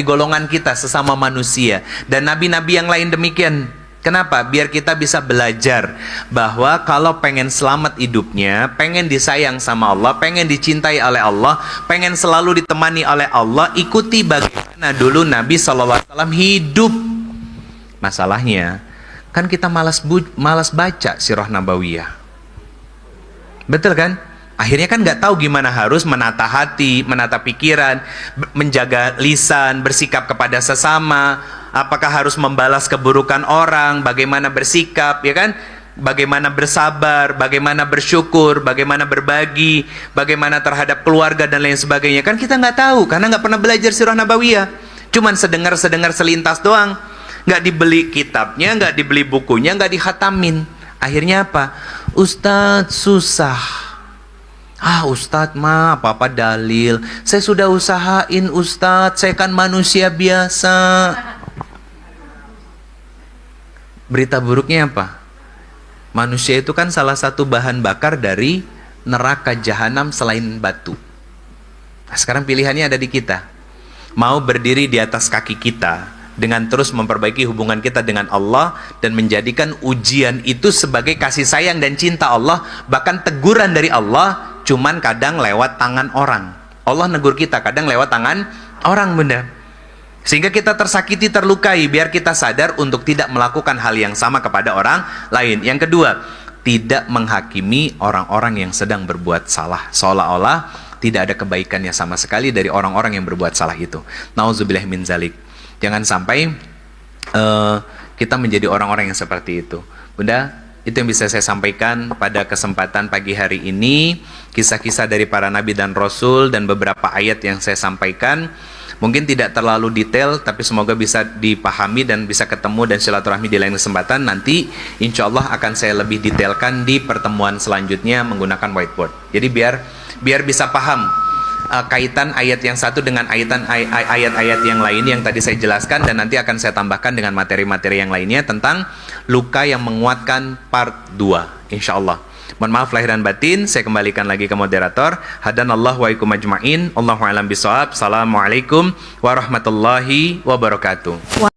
golongan kita sesama manusia, dan nabi-nabi yang lain demikian. Kenapa? Biar kita bisa belajar bahwa kalau pengen selamat hidupnya, pengen disayang sama Allah, pengen dicintai oleh Allah, pengen selalu ditemani oleh Allah, ikuti bagaimana dulu Nabi SAW hidup. Masalahnya kan kita malas baca sirah nabawiyah, betul kan? Akhirnya kan nggak tahu gimana harus menata hati, menata pikiran, menjaga lisan, bersikap kepada sesama. Apakah harus membalas keburukan orang, bagaimana bersikap, ya kan? bagaimana bersabar, bagaimana bersyukur, bagaimana berbagi, bagaimana terhadap keluarga dan lain sebagainya. Kan kita nggak tahu karena nggak pernah belajar sirah nabawiyah. Cuman sedengar selintas doang. Nggak dibeli kitabnya, nggak dibeli bukunya, nggak dihatamin. Akhirnya apa? Ustadz susah. Ustadz mah apa-apa dalil. Saya sudah usahain Ustadz, saya kan manusia biasa. Berita buruknya apa? Manusia itu kan salah satu bahan bakar dari neraka jahanam selain batu. Nah, sekarang pilihannya ada di kita. Mau berdiri di atas kaki kita dengan terus memperbaiki hubungan kita dengan Allah dan menjadikan ujian itu sebagai kasih sayang dan cinta Allah, bahkan teguran dari Allah, cuman kadang lewat tangan orang. Allah negur kita kadang lewat tangan orang, Bunda. Sehingga kita tersakiti, terlukai, biar kita sadar untuk tidak melakukan hal yang sama kepada orang lain. Yang kedua, tidak menghakimi orang-orang yang sedang berbuat salah, seolah-olah tidak ada kebaikannya sama sekali dari orang-orang yang berbuat salah itu. Nauzubillah min zalik. Jangan sampai kita menjadi orang-orang yang seperti itu. Bunda, itu yang bisa saya sampaikan pada kesempatan pagi hari ini. Kisah-kisah dari para nabi dan rasul dan beberapa ayat yang saya sampaikan. Mungkin tidak terlalu detail, tapi semoga bisa dipahami dan bisa ketemu dan silaturahmi di lain kesempatan. Nanti insya Allah akan saya lebih detailkan di pertemuan selanjutnya menggunakan whiteboard. Jadi biar bisa paham kaitan ayat yang satu dengan ayat-ayat yang lain yang tadi saya jelaskan, dan nanti akan saya tambahkan dengan materi-materi yang lainnya tentang luka yang menguatkan part 2 insya Allah. Mohon maaf lahir dan batin, saya kembalikan lagi ke moderator. Hadanallahu wa ikum ajma'in. Allahu a'lam bishawab. Assalamualaikum warahmatullahi wabarakatuh.